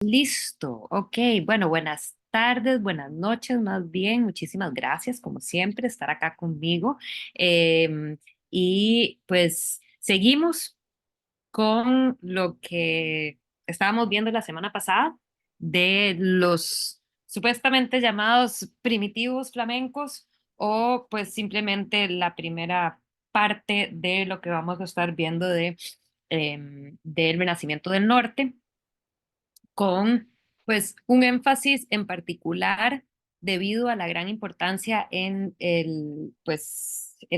Listo, ok. Bueno, buenas tardes, buenas noches, más bien. Muchísimas gracias, como siempre, estar acá conmigo. Em, y pues seguimos con lo que estábamos viendo la semana pasada de los supuestamente llamados primitivos flamencos o pues simplemente la primera parte de lo que vamos a estar viendo del Renacimiento del Norte con pues un énfasis en particular debido a la gran importancia en el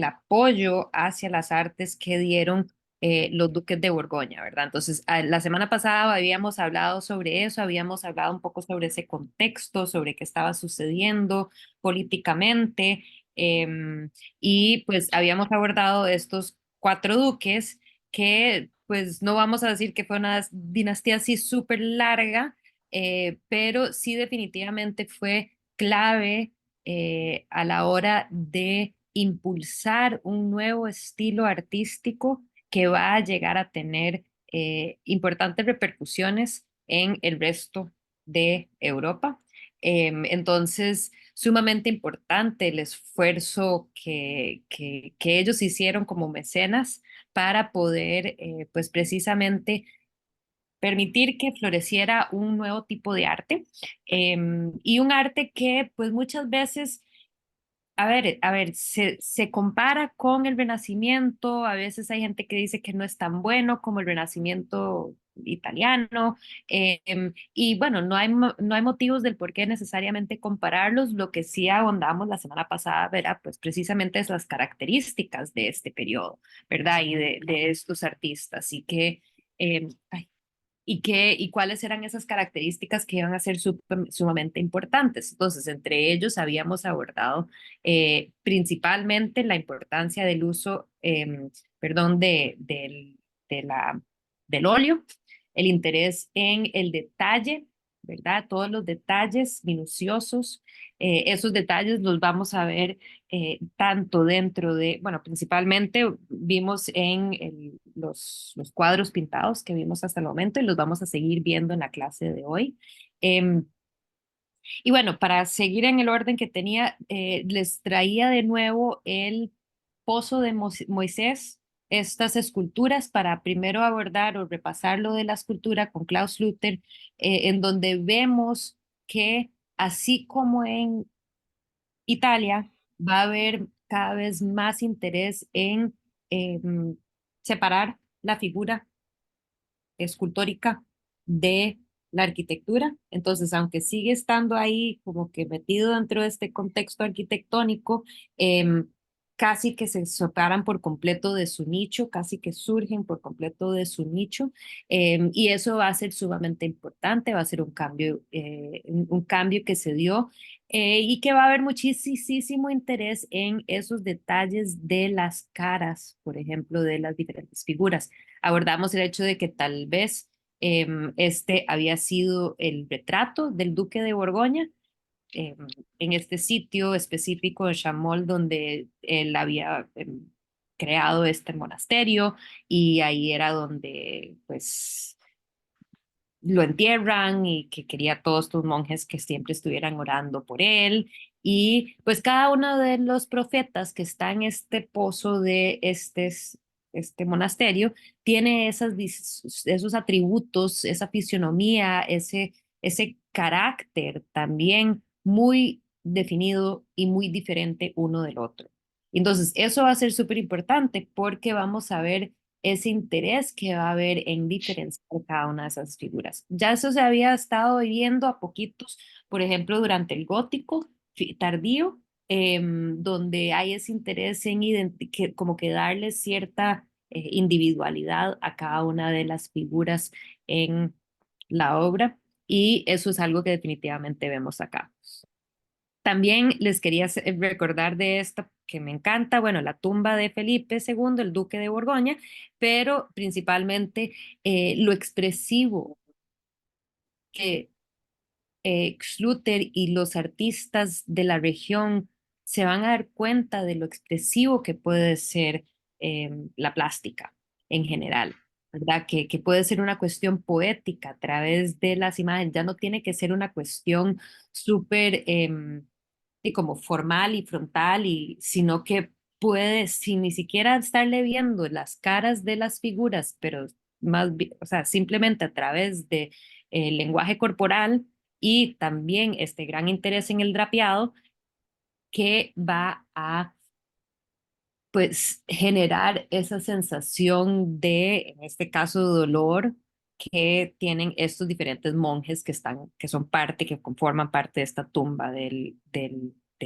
apoyo hacia las artes que dieron los duques de Borgoña, ¿verdad? Entonces, la semana pasada habíamos hablado sobre eso, habíamos hablado un poco sobre ese contexto, sobre qué estaba sucediendo políticamente, y pues habíamos abordado estos cuatro duques que pues no vamos a decir que fue una dinastía así súper larga, pero sí definitivamente fue clave a la hora de impulsar un nuevo estilo artístico que va a llegar a tener importantes repercusiones en el resto de Europa. Entonces, sumamente importante el esfuerzo que ellos hicieron como mecenas para poder, pues precisamente, permitir que floreciera un nuevo tipo de arte, y un arte que pues muchas veces se compara con el Renacimiento. A veces hay gente que dice que no es tan bueno como el Renacimiento italiano, y bueno, no hay motivos del por qué necesariamente compararlos. Lo que sí ahondamos la semana pasada, ¿verdad? Pues precisamente es las características de este periodo, ¿verdad? Y de estos artistas. Ay, y cuáles eran esas características que iban a ser sumamente importantes. Entonces, entre ellos habíamos abordado principalmente la importancia del uso, perdón, del óleo, el interés en el detalle, ¿verdad? Todos los detalles minuciosos. Esos detalles los vamos a ver tanto dentro de, bueno, principalmente vimos en los cuadros pintados que vimos hasta el momento y los vamos a seguir viendo en la clase de hoy. Em, y bueno, para seguir en el orden que tenía, les traía de nuevo el Pozo de Moisés, estas esculturas, para primero abordar o repasar lo de la escultura con Klaus Luther, en donde vemos que así como en Italia, va a haber cada vez más interés en separar la figura escultórica de la arquitectura. Entonces, aunque sigue estando ahí como que metido dentro de este contexto arquitectónico, em, casi que se separan por completo de su nicho, casi que surgen por completo de su nicho, y eso va a ser sumamente importante, va a ser un cambio que se dio, y que va a haber muchísimo interés en esos detalles de las caras, por ejemplo, de las diferentes figuras. Abordamos el hecho de que tal vez este había sido el retrato del duque de Borgoña, em, en este sitio específico de Chamol donde él había creado este monasterio, y ahí era donde pues lo entierran, y que quería a todos estos monjes que siempre estuvieran orando por él. Y pues cada uno de los profetas que está en este pozo de este monasterio tiene esos atributos, esa fisionomía, ese carácter también muy definido y muy diferente uno del otro. Entonces, eso va a ser súper importante porque vamos a ver ese interés que va a haber en diferenciar cada una de esas figuras. Ya eso se había estado viendo a poquitos, por ejemplo, durante el gótico tardío, donde hay ese interés en como que darle cierta individualidad a cada una de las figuras en la obra, y eso es algo que definitivamente vemos acá. También les quería recordar de esto que me encanta, bueno, la tumba de Felipe II, el duque de Borgoña, pero principalmente lo expresivo que Schluter y los artistas de la región se van a dar cuenta de lo expresivo que puede ser la plástica en general. ¿verdad? Que puede ser una cuestión poética a través de las imágenes, ya no tiene que ser una cuestión súper y como formal y frontal, sino que puede, sin ni siquiera estarle viendo las caras de las figuras, pero o sea, simplemente a través de lenguaje corporal y también este gran interés en el drapeado que va a pues generar esa sensación de, en este caso, dolor que tienen estos diferentes monjes que están, que son parte, que conforman parte de esta tumba del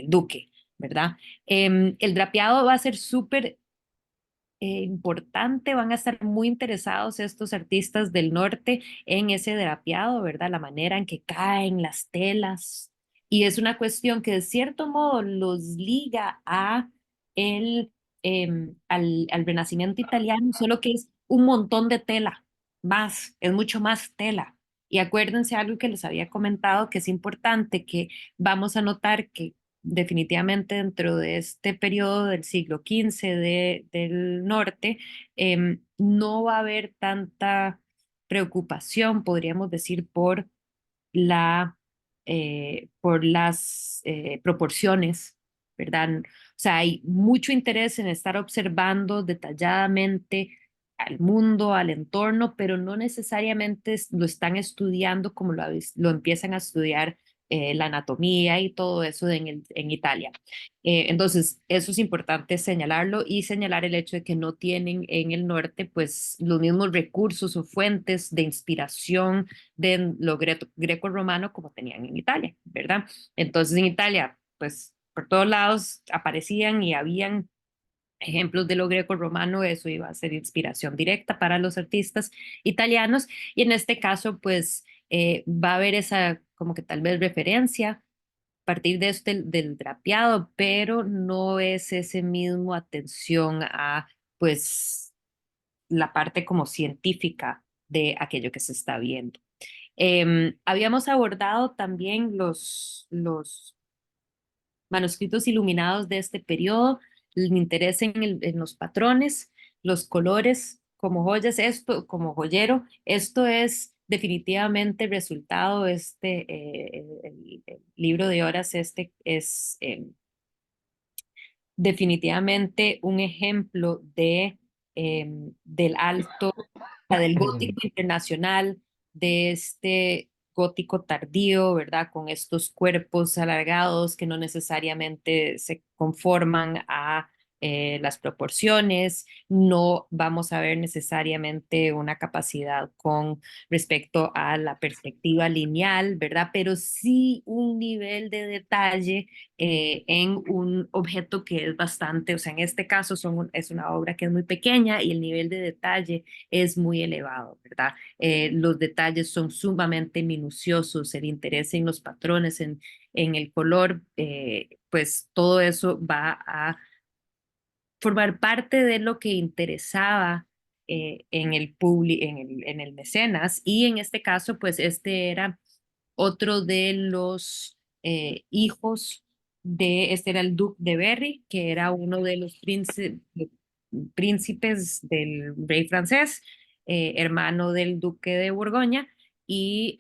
duque, ¿verdad? El drapeado va a ser súper importante, van a estar muy interesados estos artistas del norte en ese drapeado, ¿verdad? La manera en que caen las telas. Y es una cuestión que de cierto modo los liga a al Renacimiento italiano, solo que es un montón de tela, más, es mucho más tela. Y acuérdense algo que les había comentado, que es importante, que vamos a notar que definitivamente dentro de este periodo del siglo XV del norte, no va a haber tanta preocupación, podríamos decir, por las proporciones, ¿verdad? O sea, hay mucho interés en estar observando detalladamente al mundo, al entorno, pero no necesariamente lo están estudiando como lo empiezan a estudiar la anatomía y todo eso en Italia. Entonces, eso es importante señalarlo y señalar el hecho de que no tienen en el norte pues los mismos recursos o fuentes de inspiración de lo greco-romano como tenían en Italia, ¿verdad? Entonces en Italia, pues por todos lados aparecían y habían ejemplos de lo greco-romano, eso iba a ser inspiración directa para los artistas italianos y en este caso pues va a haber esa como que tal vez referencia a partir de este del drapeado, pero no es ese mismo atención a pues la parte como científica de aquello que se está viendo. Habíamos abordado también los manuscritos iluminados de este periodo, el interés en los patrones, los colores como joyas, esto como joyero, esto es definitivamente resultado, el libro de horas, este es definitivamente un ejemplo del alto, del gótico internacional, de este gótico tardío, ¿verdad? Con estos cuerpos alargados que no necesariamente se conforman a las proporciones, no vamos a ver necesariamente una capacidad con respecto a la perspectiva lineal, ¿verdad? Pero sí un nivel de detalle en un objeto que es bastante, o sea, en este caso es una obra que es muy pequeña y el nivel de detalle es muy elevado, ¿verdad? Los detalles son sumamente minuciosos, el interés en los patrones, en el color, pues todo eso va a formar parte de lo que interesaba en el mecenas y en este caso, pues este era otro de los hijos este era el duque de Berry, que era uno de los príncipes del rey francés, hermano del duque de Borgoña, y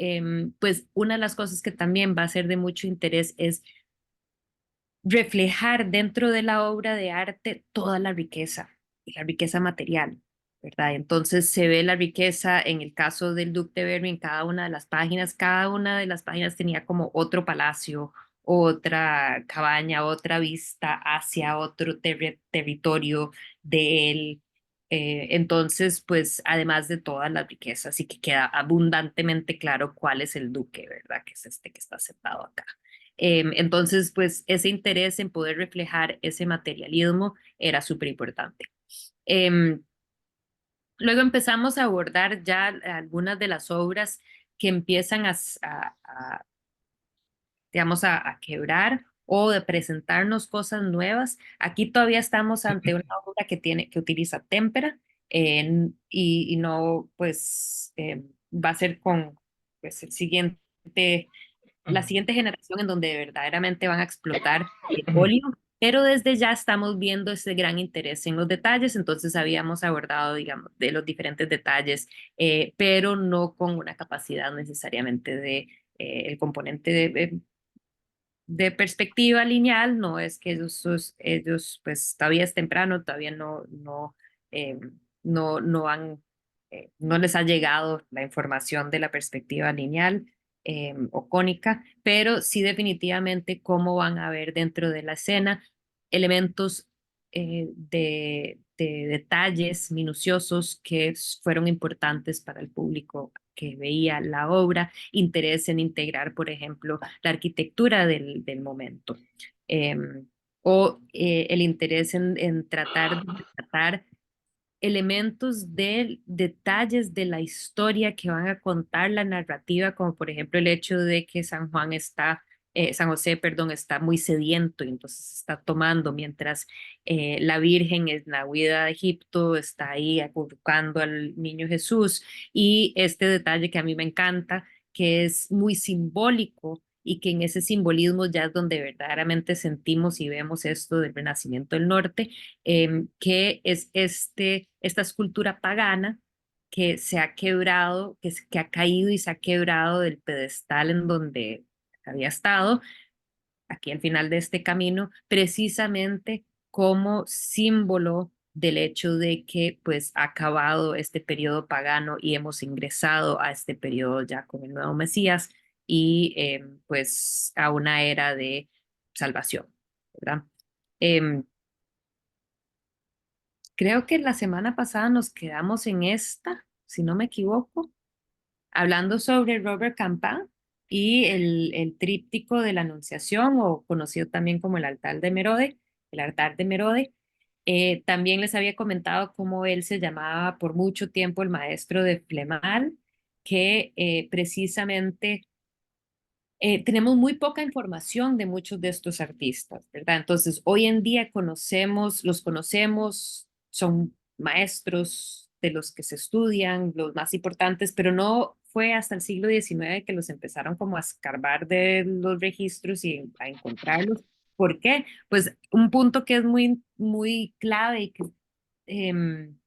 pues una de las cosas que también va a ser de mucho interés es reflejar dentro de la obra de arte toda la riqueza y la riqueza material, ¿verdad? Entonces se ve la riqueza en el caso del Duque de Berry en cada una de las páginas tenía como otro palacio, otra cabaña, otra vista hacia otro territorio de él. Entonces, pues, además de todas las riquezas, así que queda abundantemente claro cuál es el duque, ¿verdad? Que es este que está sentado acá. Entonces, pues ese interés en poder reflejar ese materialismo era súper importante. Em, Luego empezamos a abordar ya algunas de las obras que empiezan digamos, a quebrar o de presentarnos cosas nuevas. Aquí todavía estamos ante una obra que utiliza témpera y no, pues, va a ser con pues, la siguiente generación en donde verdaderamente van a explotar el óleo. Pero desde ya estamos viendo ese gran interés en los detalles, entonces habíamos abordado, digamos, de los diferentes detalles, pero no con una capacidad necesariamente de el componente de perspectiva lineal, no es que ellos pues todavía es temprano, todavía eh, no han, no les ha llegado la información de la perspectiva lineal o cónica, pero sí definitivamente cómo van a ver dentro de la escena elementos de detalles minuciosos que fueron importantes para el público que veía la obra, interés en integrar, por ejemplo, la arquitectura del momento, eh, o el interés en tratar elementos de detalles de la historia que van a contar la narrativa, como por ejemplo el hecho de que San José, perdón, está muy sediento y entonces está tomando, mientras la Virgen en la huida de Egipto está ahí acurrucando al niño Jesús. Y este detalle que a mí me encanta, que es muy simbólico y que en ese simbolismo ya es donde verdaderamente sentimos y vemos esto del Renacimiento del Norte, que es esta escultura pagana que se ha quebrado, que ha caído y se ha quebrado del pedestal en donde había estado, aquí al final de este camino, precisamente como símbolo del hecho de que pues ha acabado este periodo pagano y hemos ingresado a este periodo ya con el nuevo Mesías y pues a una era de salvación, ¿verdad? Em, Creo que la semana pasada nos quedamos en esta, si no me equivoco, hablando sobre Robert Campin y el tríptico de la Anunciación, o conocido también como el altar de Merode, el altar de Merode. También les había comentado cómo él se llamaba por mucho tiempo el maestro de Flemal, que precisamente tenemos muy poca información de muchos de estos artistas, ¿verdad? Entonces, hoy en día los conocemos, son maestros de los que se estudian, los más importantes, pero no fue hasta el siglo XIX que los empezaron como a escarbar de los registros y a encontrarlos. ¿Por qué? Pues un punto que es muy clave y que em,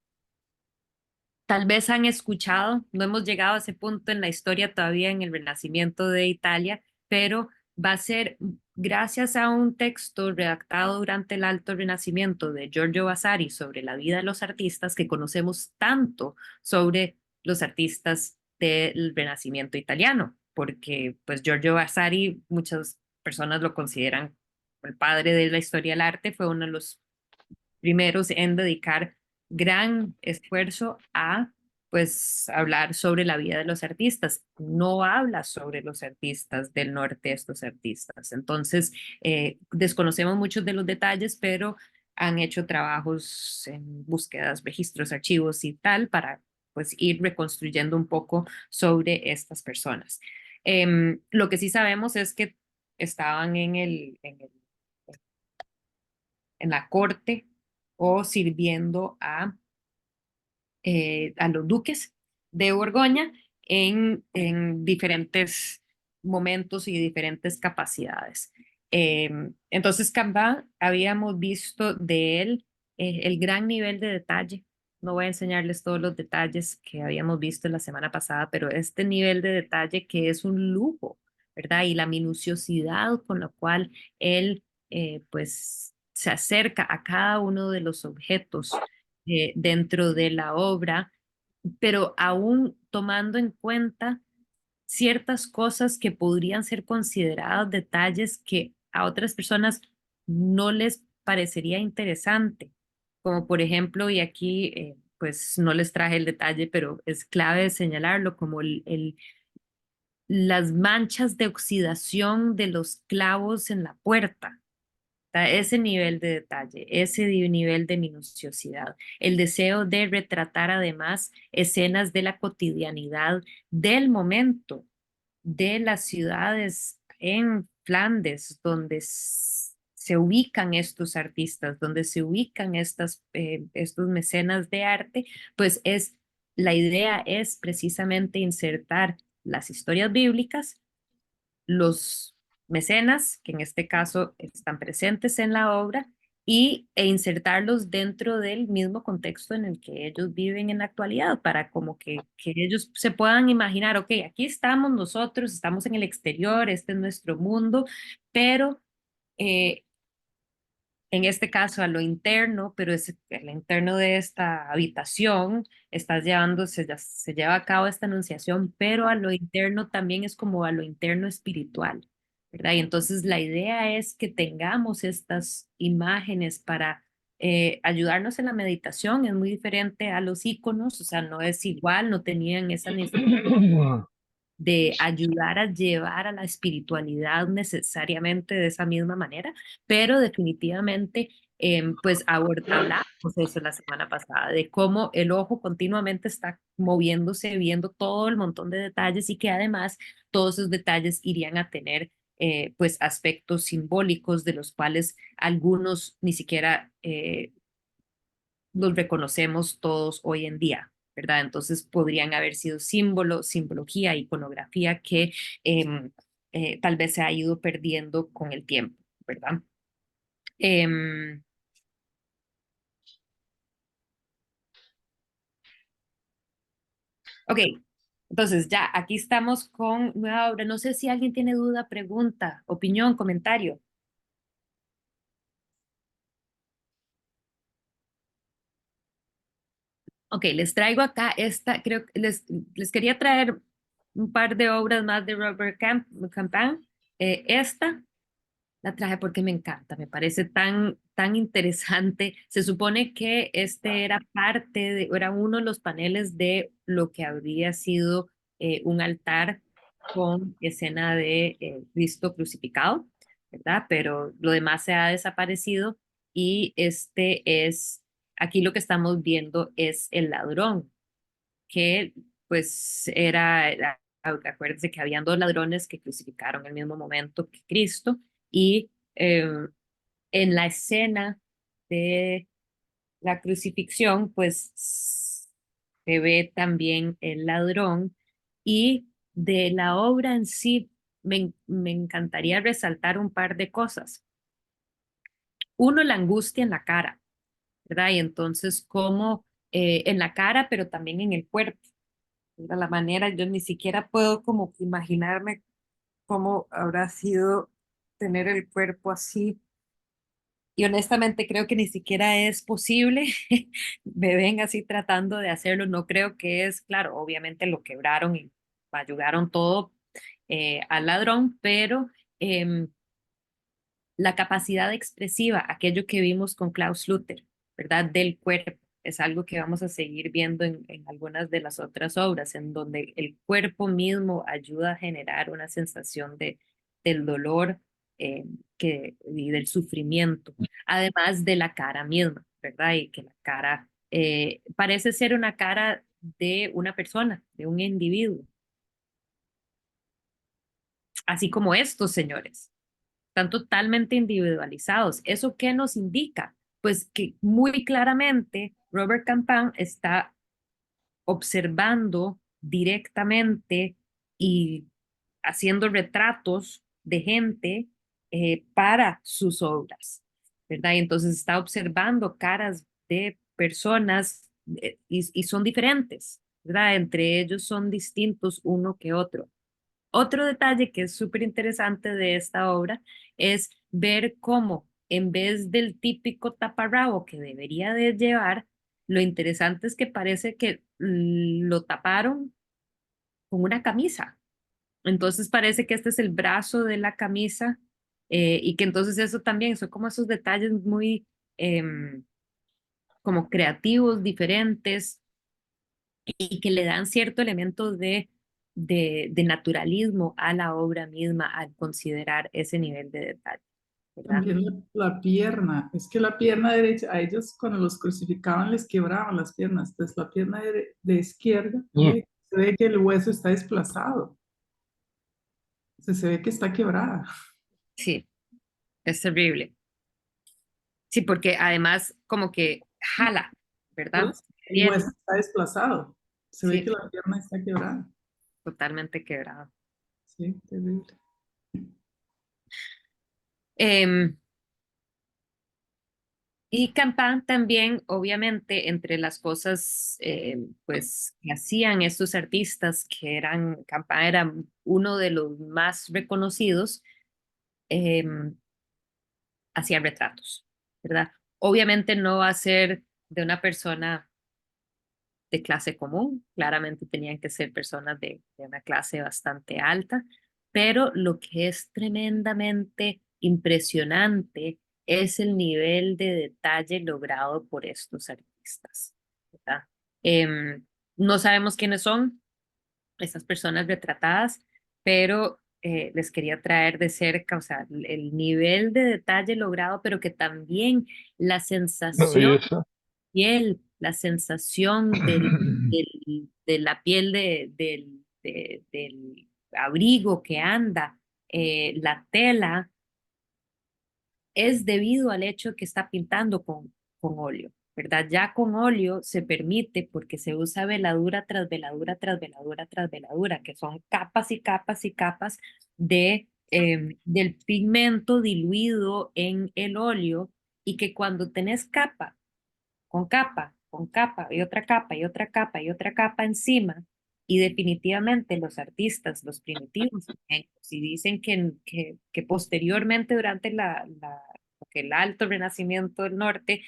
tal vez han escuchado, no hemos llegado a ese punto en la historia todavía en el Renacimiento de Italia, pero va a ser gracias a un texto redactado durante el Alto Renacimiento de Giorgio Vasari sobre la vida de los artistas que conocemos tanto sobre los artistas del Renacimiento italiano, porque pues Giorgio Vasari, muchas personas lo consideran el padre de la historia del arte, fue uno de los primeros en dedicar gran esfuerzo a pues hablar sobre la vida de los artistas. No habla sobre los artistas del norte, estos artistas. Entonces, desconocemos muchos de los detalles, pero han hecho trabajos en búsquedas, registros, archivos y tal para pues ir reconstruyendo un poco sobre estas personas. Lo que sí sabemos es que estaban en la corte o sirviendo a los duques de Borgoña en diferentes momentos y diferentes capacidades. Entonces, Cambá, habíamos visto de él el gran nivel de detalle. No voy a enseñarles todos los detalles que habíamos visto la semana pasada, pero este nivel de detalle que es un lujo, ¿verdad? Y la minuciosidad con la cual él, pues, se acerca a cada uno de los objetos dentro de la obra, pero aún tomando en cuenta ciertas cosas que podrían ser consideradas detalles que a otras personas no les parecería interesante, como por ejemplo, y aquí pues no les traje el detalle, pero es clave señalarlo, como las manchas de oxidación de los clavos en la puerta, sea, ese nivel de detalle, ese nivel de minuciosidad, el deseo de retratar además escenas de la cotidianidad del momento, de las ciudades en Flandes, donde se ubican estos artistas, donde se ubican estos mecenas de arte, pues la idea es precisamente insertar las historias bíblicas, los mecenas, que en este caso están presentes en la obra, e insertarlos dentro del mismo contexto en el que ellos viven en la actualidad, para como que ellos se puedan imaginar, ok, aquí estamos nosotros, estamos en el exterior, este es nuestro mundo, pero eh, en este caso a lo interno, pero es el interno de esta habitación, estás llevando, se lleva a cabo esta anunciación, pero a lo interno también es como a lo interno espiritual, ¿verdad? Y entonces la idea es que tengamos estas imágenes para ayudarnos en la meditación. Es muy diferente a los iconos, o sea, no es igual, no tenían esa necesidad de ayudar a llevar a la espiritualidad necesariamente de esa misma manera, pero definitivamente, pues hablamos de eso la semana pasada, de cómo el ojo continuamente está moviéndose, viendo todo el montón de detalles y que además todos esos detalles irían a tener pues aspectos simbólicos de los cuales algunos ni siquiera los reconocemos todos hoy en día, ¿verdad? Entonces podrían haber sido símbolos, simbología, iconografía que tal vez se ha ido perdiendo con el tiempo, ¿verdad? Em, ok, entonces ya aquí estamos con nueva obra. No sé si alguien tiene duda, pregunta, opinión, comentario. Ok, les traigo acá esta, creo que les quería traer un par de obras más de Robert Campin. Esta la traje porque me encanta, me parece tan interesante. Se supone que este era era uno de los paneles de lo que habría sido un altar con escena de Cristo crucificado, ¿verdad? Pero lo demás se ha desaparecido y aquí lo que estamos viendo es el ladrón, que pues acuérdense que habían dos ladrones que crucificaron el mismo momento que Cristo y en la escena de la crucifixión pues se ve también el ladrón y de la obra en sí me encantaría resaltar un par de cosas. Uno, la angustia en la cara, ¿verdad? Y entonces como en la cara, pero también en el cuerpo. De la manera, yo ni siquiera puedo como imaginarme cómo habrá sido tener el cuerpo así. Y honestamente creo que ni siquiera es posible. Me ven así tratando de hacerlo. No creo que es, claro, obviamente lo quebraron y ayudaron todo al ladrón, pero em, la capacidad expresiva, aquello que vimos con Klaus Luther, ¿verdad? Del cuerpo, es algo que vamos a seguir viendo en algunas de las otras obras, en donde el cuerpo mismo ayuda a generar una sensación del dolor y del sufrimiento, además de la cara misma, ¿verdad? Y que la cara parece ser una cara de una persona, de un individuo, así como estos señores están totalmente individualizados. ¿Eso qué nos indica? Pues que muy claramente Robert Campin está observando directamente y haciendo retratos de gente para sus obras, ¿verdad? Y entonces está observando caras de personas y son diferentes, ¿verdad? Entre ellos son distintos uno que otro. Otro detalle que es súper interesante de esta obra es ver cómo en vez del típico taparrabo que debería de llevar, lo interesante es que parece que lo taparon con una camisa. Entonces parece que este es el brazo de la camisa y que entonces eso también son como esos detalles muy em, como creativos, diferentes y que le dan cierto elemento de naturalismo a la obra misma al considerar ese nivel de detalle, ¿verdad? También la pierna, es que la pierna derecha, a ellos cuando los crucificaban les quebraban las piernas, entonces la pierna de izquierda, se ve que el hueso está desplazado, se ve que está quebrada. Sí, es terrible. Sí, porque además como que jala, Por ¿verdad? eso, el hueso Pierna, está desplazado, se ve sí, que la pierna está quebrada. totalmente quebrado. Sí, terrible. Em, y Campán también, obviamente, entre las cosas pues, que hacían estos artistas, Campán era uno de los más reconocidos, em, hacía retratos, ¿verdad? Obviamente no va a ser de una persona de clase común, claramente tenían que ser personas de una clase bastante alta, pero lo que es tremendamente impresionante es el nivel de detalle logrado por estos artistas, ¿verdad? Em, no sabemos quiénes son estas personas retratadas, pero les quería traer de cerca, o sea, el nivel de detalle logrado, pero que también la No, y sensación eso. piel, la sensación de la piel del abrigo que anda, la tela, es debido al hecho que está pintando con óleo, ¿verdad? Ya con óleo se permite porque se usa veladura tras veladura tras veladura tras veladura, que son capas y capas y capas del pigmento diluido en el óleo y que cuando tenés con capa y otra capa y otra capa y otra capa encima. Y definitivamente los artistas, los primitivos, si dicen que posteriormente durante el Alto Renacimiento del Norte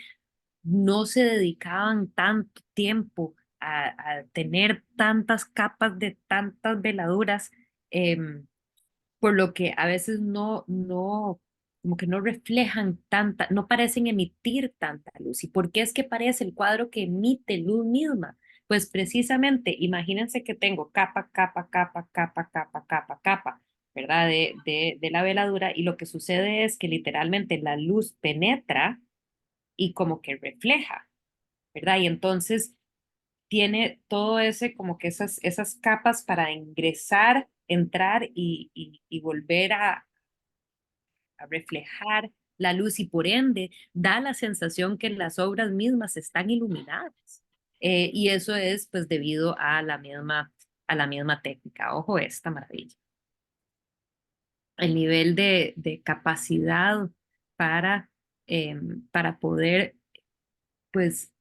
no se dedicaban tanto tiempo a tener tantas capas de tantas veladuras, por lo que a veces como que no reflejan tanta, no parecen emitir tanta luz. ¿Y por qué es que parece el cuadro que emite luz misma? Pues precisamente, imagínense que tengo capa, capa, capa, capa, capa, capa, capa, ¿verdad? De la veladura y lo que sucede es que literalmente la luz penetra y como que refleja, ¿verdad? Y entonces tiene todo ese, como que esas capas para ingresar, entrar y volver a reflejar la luz y por ende da la sensación que las obras mismas están iluminadas. Y eso es pues debido a la misma técnica. Ojo esta maravilla. El nivel de capacidad para, para poder pues,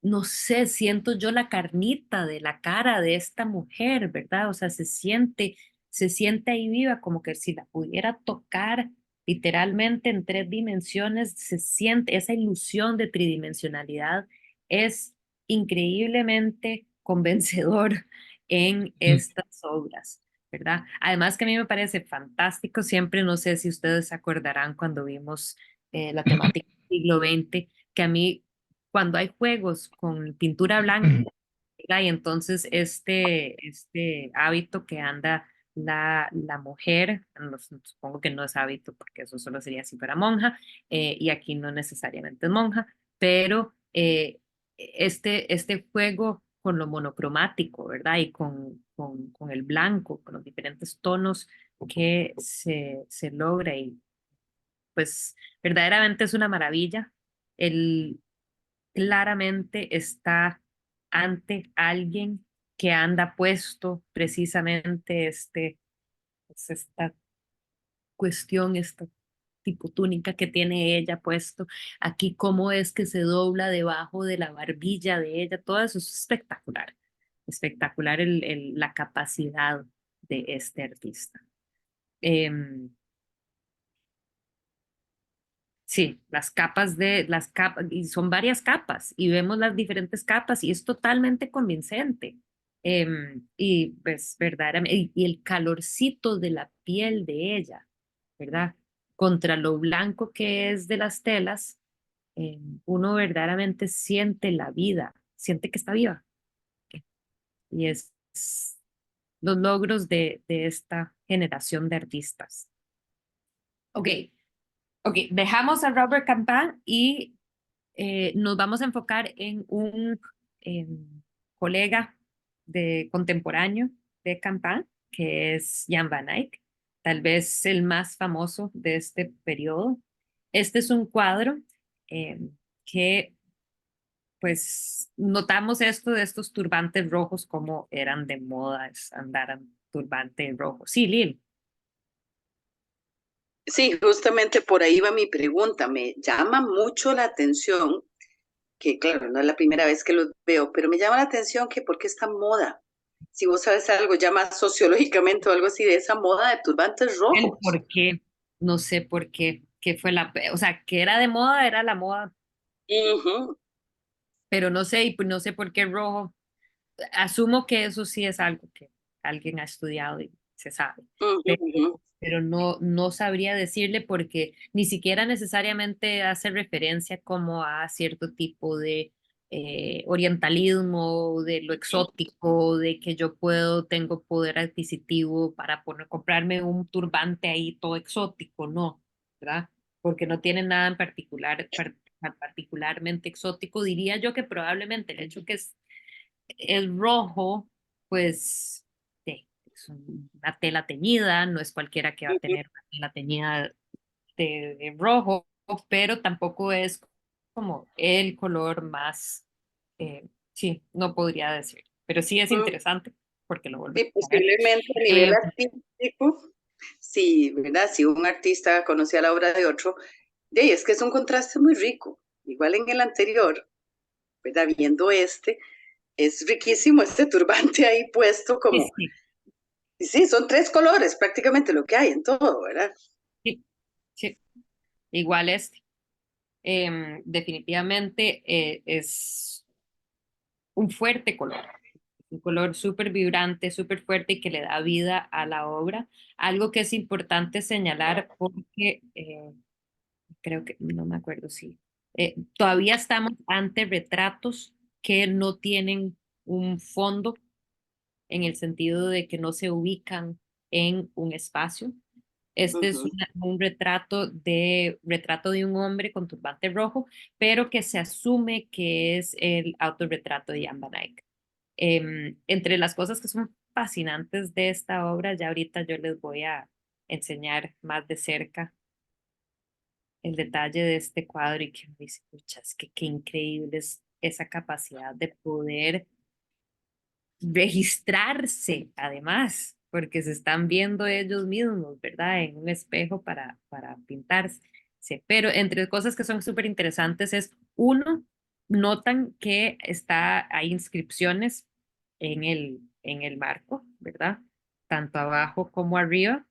no sé, siento yo la carnita de la cara de esta mujer, ¿verdad? O sea, se siente ahí viva, como que si la pudiera tocar literalmente en tres dimensiones, se siente esa ilusión de tridimensionalidad, es increíblemente convencedor en estas obras. ¿Verdad? Además que a mí me parece fantástico, siempre no sé si ustedes se acordarán cuando vimos la temática del siglo XX, que a mí cuando hay juegos con pintura blanca, ¿verdad? Y entonces este hábito que anda la mujer, supongo que no es hábito porque eso solo sería si fuera monja, y aquí no necesariamente es monja, pero este juego con lo monocromático, ¿verdad? Y con el blanco, con los diferentes tonos que se logra y pues verdaderamente es una maravilla. El, claramente está ante alguien que anda puesto precisamente pues, esta cuestión, esta tipo túnica que tiene ella puesto, aquí cómo es que se dobla debajo de la barbilla de ella, todo eso es espectacular, espectacular la capacidad de este artista. Em, Sí, las capas, y son varias capas, y vemos las diferentes capas, y es totalmente convincente. Y pues, verdaderamente, y el calorcito de la piel de ella, ¿verdad? Contra lo blanco que es de las telas, uno verdaderamente siente la vida, siente que está viva. Y es los logros de esta generación de artistas. Ok, ok, dejamos a Robert Campin y nos vamos a enfocar en un colega contemporáneo de Campin, que es Jan van Eyck, tal vez el más famoso de este periodo. Este es un cuadro eh, que, pues, notamos esto de estos turbantes rojos, como eran de moda andar turbante rojo. Sí, Lil. Sí, justamente por ahí va mi pregunta. Me llama mucho la atención, que claro, no es la primera vez que los veo, pero me llama la atención que por qué esta moda. Si vos sabes algo ya más sociológicamente o algo así de esa moda de turbantes El rojos. por qué, no sé por qué, qué fue o sea, que era de moda, era la moda, Ujú, pero no sé, y pues no sé por qué rojo. Asumo que eso sí es algo que alguien ha estudiado y se sabe, ujú, pero, ujú, pero no, no sabría decirle porque ni siquiera necesariamente hace referencia como a cierto tipo de orientalismo, de lo exótico, de que yo puedo, tengo poder adquisitivo para comprarme un turbante ahí todo exótico, no, ¿verdad? Porque no tiene nada en particular, particularmente exótico, diría yo que probablemente el hecho que es rojo, pues sí, es una tela teñida, no es cualquiera que va a ujú. tener una tela teñida de rojo, pero tampoco es como el color más, sí, no podría decir, pero sí es Mm, interesante porque lo vuelve sí, a ver. posiblemente a nivel Eh, artístico, sí, ¿verdad? Si un artista conocía la obra de otro, de ahí es que es un contraste muy rico. Igual en el anterior, ¿verdad? Viendo este, es riquísimo este turbante ahí puesto sí, como, sí, y sí, son tres colores prácticamente lo que hay en todo, ¿verdad? sí, sí, igual este. Definitivamente es un fuerte color. Un color súper vibrante, súper fuerte y que le da vida a la obra. Algo que es importante señalar porque creo que, no me acuerdo si, todavía estamos ante retratos que no tienen un fondo en el sentido de que no se ubican en un espacio. Este es Ujú, un retrato de un hombre con turbante rojo, pero que se asume que es el autorretrato de Jan van Eyck. Entre las cosas que son fascinantes de esta obra, ya ahorita yo les voy a enseñar más de cerca el detalle de este cuadro y que me dice, pucha, es que qué increíble es esa capacidad de poder registrarse, además, porque se están viendo ellos mismos, ¿verdad? En un espejo para pintarse. Pero entre cosas que son súper interesantes es, uno, notan que hay inscripciones en el marco, ¿verdad? Tanto abajo como arriba,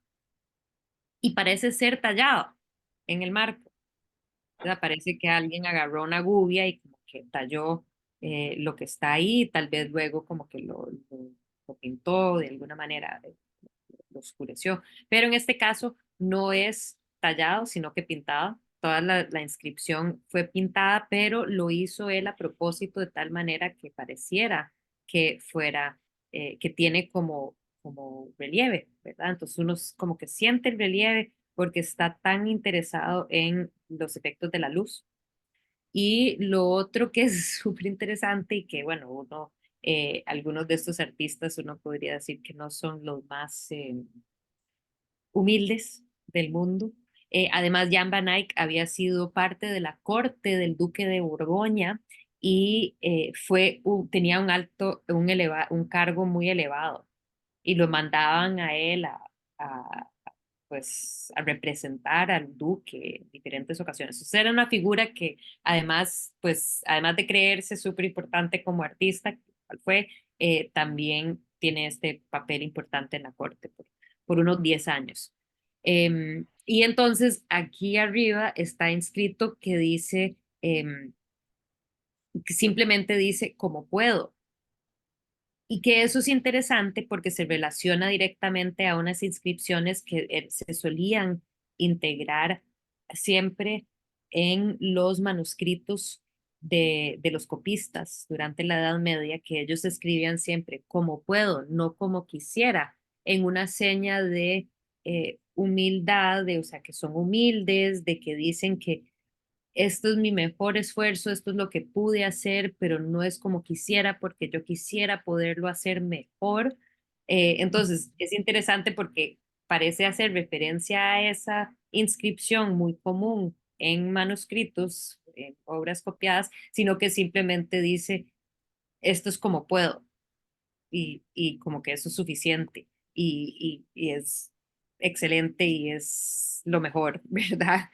y parece ser tallado en el marco, ¿verdad? Parece que alguien agarró una gubia y como que talló lo que está ahí, tal vez luego como que lo pintó de alguna manera, lo oscureció. Pero en este caso no es tallado, sino que pintado. Toda la inscripción fue pintada, pero lo hizo él a propósito de tal manera que pareciera que fuera, que tiene como relieve, ¿verdad? Entonces uno como que siente el relieve porque está tan interesado en los efectos de la luz. Y lo otro que es súper interesante y que, bueno, algunos de estos artistas uno podría decir que no son los más humildes del mundo. Además, Jan van Eyck había sido parte de la corte del duque de Borgoña y tenía un cargo muy elevado y lo mandaban a él a, pues, a representar al duque en diferentes ocasiones. Entonces, era una figura que además, pues, además de creerse súper importante como artista, cual fue, también tiene este papel importante en la corte por unos 10 años. Y entonces aquí arriba está inscrito que dice, que simplemente dice como puedo. Y que eso es interesante porque se relaciona directamente a unas inscripciones que se solían integrar siempre en los manuscritos de los copistas durante la Edad Media, que ellos escribían siempre como puedo, no como quisiera, en una seña de humildad, o sea, que son humildes, de que dicen que esto es mi mejor esfuerzo, esto es lo que pude hacer, pero no es como quisiera porque yo quisiera poderlo hacer mejor. Entonces, es interesante porque parece hacer referencia a esa inscripción muy común en manuscritos, en obras copiadas, sino que simplemente dice, esto es como puedo y como que eso es suficiente y es excelente y es lo mejor, ¿verdad?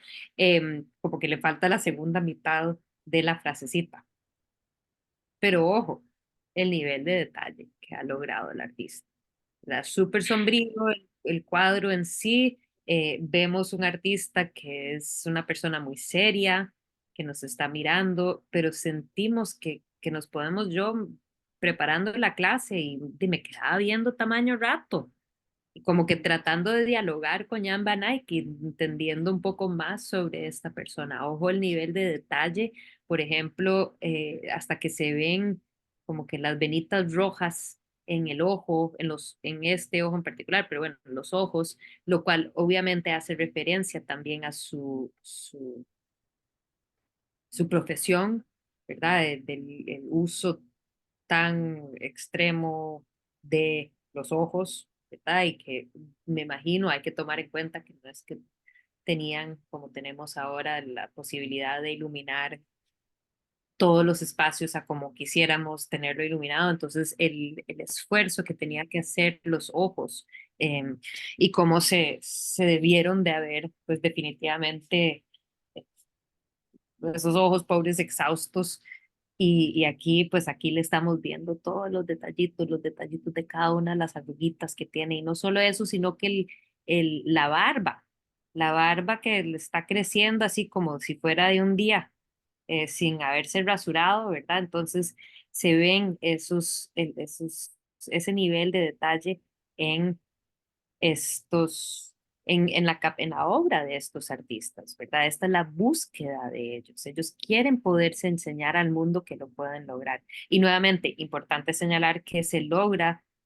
Como que le falta la segunda mitad de la frasecita. Pero ojo, el nivel de detalle que ha logrado el artista. ¿Verdad? Súper sombrío el cuadro en sí. Vemos un artista que es una persona muy seria, que nos está mirando, pero sentimos que nos podemos, yo preparando la clase y me quedaba viendo tamaño rato y como que tratando de dialogar con Jan Van Eyck y entendiendo un poco más sobre esta persona. Ojo el nivel de detalle, por ejemplo, hasta que se ven como que las venitas rojas en el ojo, en este ojo en particular, pero bueno, en los ojos, lo cual obviamente hace referencia también a su profesión, ¿verdad? Del el uso tan extremo de los ojos, ¿verdad? Y que me imagino hay que tomar en cuenta que no es que tenían, como tenemos ahora, la posibilidad de iluminar todos los espacios a como quisiéramos tenerlo iluminado. Entonces, el esfuerzo que tenía que hacer los ojos y cómo se debieron de haber, pues definitivamente, eh, esos ojos pobres exhaustos y aquí, pues aquí le estamos viendo todos los detallitos de cada una de las arruguitas que tiene. Y no solo eso, sino que la barba que le está creciendo así como si fuera de un día, sin haberse rasurado, ¿verdad? Entonces se ven ese nivel de detalle en estos, en la obra de estos artistas, ¿verdad? Esta es la búsqueda de ellos. Ellos quieren poderse enseñar al mundo que lo pueden lograr. Y nuevamente, importante señalar que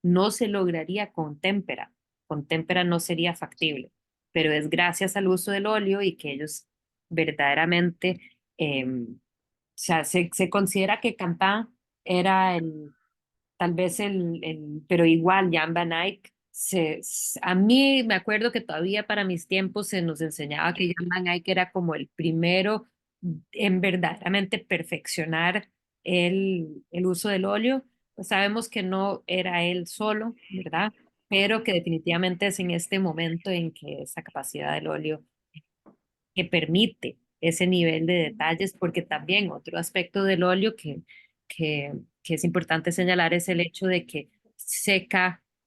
no se lograría con témpera. Con témpera no sería factible, pero es gracias al uso del óleo y que ellos verdaderamente, o sea, se considera que Cantán era tal vez pero igual Jan Van Eyck, a mí me acuerdo que todavía para mis tiempos se nos enseñaba que Jan Van Eyck era como el primero en verdaderamente perfeccionar el uso del óleo. Pues sabemos que no era él solo, ¿verdad? Pero que definitivamente es en este momento en que esa capacidad del óleo que permite ese nivel de detalles, porque también otro aspecto del óleo que, que es importante señalar es el hecho de que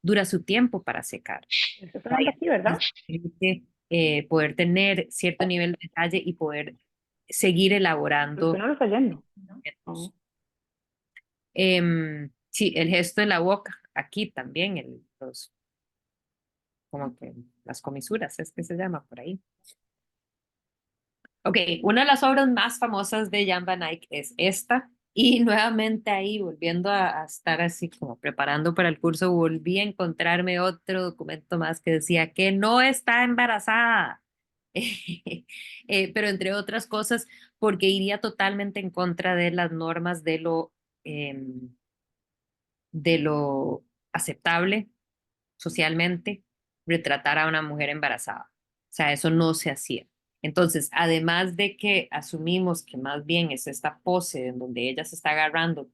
dura su tiempo para secar. Estoy hablando aquí, ¿verdad? Permite, poder tener cierto nivel de detalle y poder seguir Pero elaborando usted no lo está oyendo. objetos. Sí, el gesto de la boca, aquí también, como que las comisuras, es que se llama por ahí. Ok, una de las obras más famosas de Jan Van Eyck es esta, y nuevamente ahí, volviendo a estar así como preparando para el curso, volví a encontrarme otro documento más que decía que no está embarazada. Pero entre otras cosas, porque iría totalmente en contra de las normas de lo aceptable socialmente retratar a una mujer embarazada. O sea, eso no se hacía. Entonces, además de que asumimos que más bien es esta pose en donde ella se está agarrando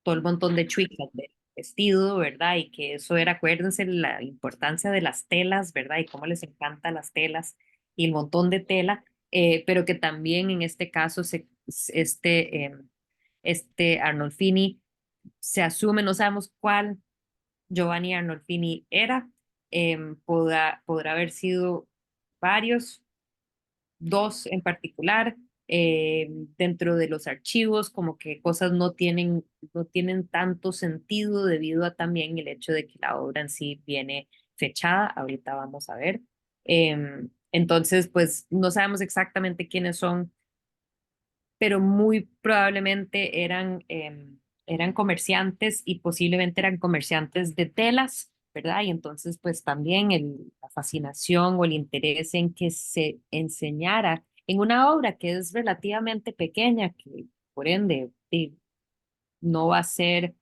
todo el montón de chuicas del vestido, ¿verdad? Y que eso era, acuérdense, la importancia de las telas, ¿verdad? Y cómo les encantan las telas y el montón de tela, pero que también en este caso este Arnolfini se asume, no sabemos cuál Giovanni Arnolfini era, podrá haber sido varios, dos en particular, dentro de los archivos, como que cosas no tienen tanto sentido debido a también el hecho de que la obra en sí viene fechada, ahorita vamos a ver. Entonces, pues no sabemos exactamente quiénes son, pero muy probablemente eran comerciantes y posiblemente eran comerciantes de telas, ¿verdad? Y entonces, pues también la fascinación o el interés en que se enseñara en una obra que es relativamente pequeña, que por ende no va a ser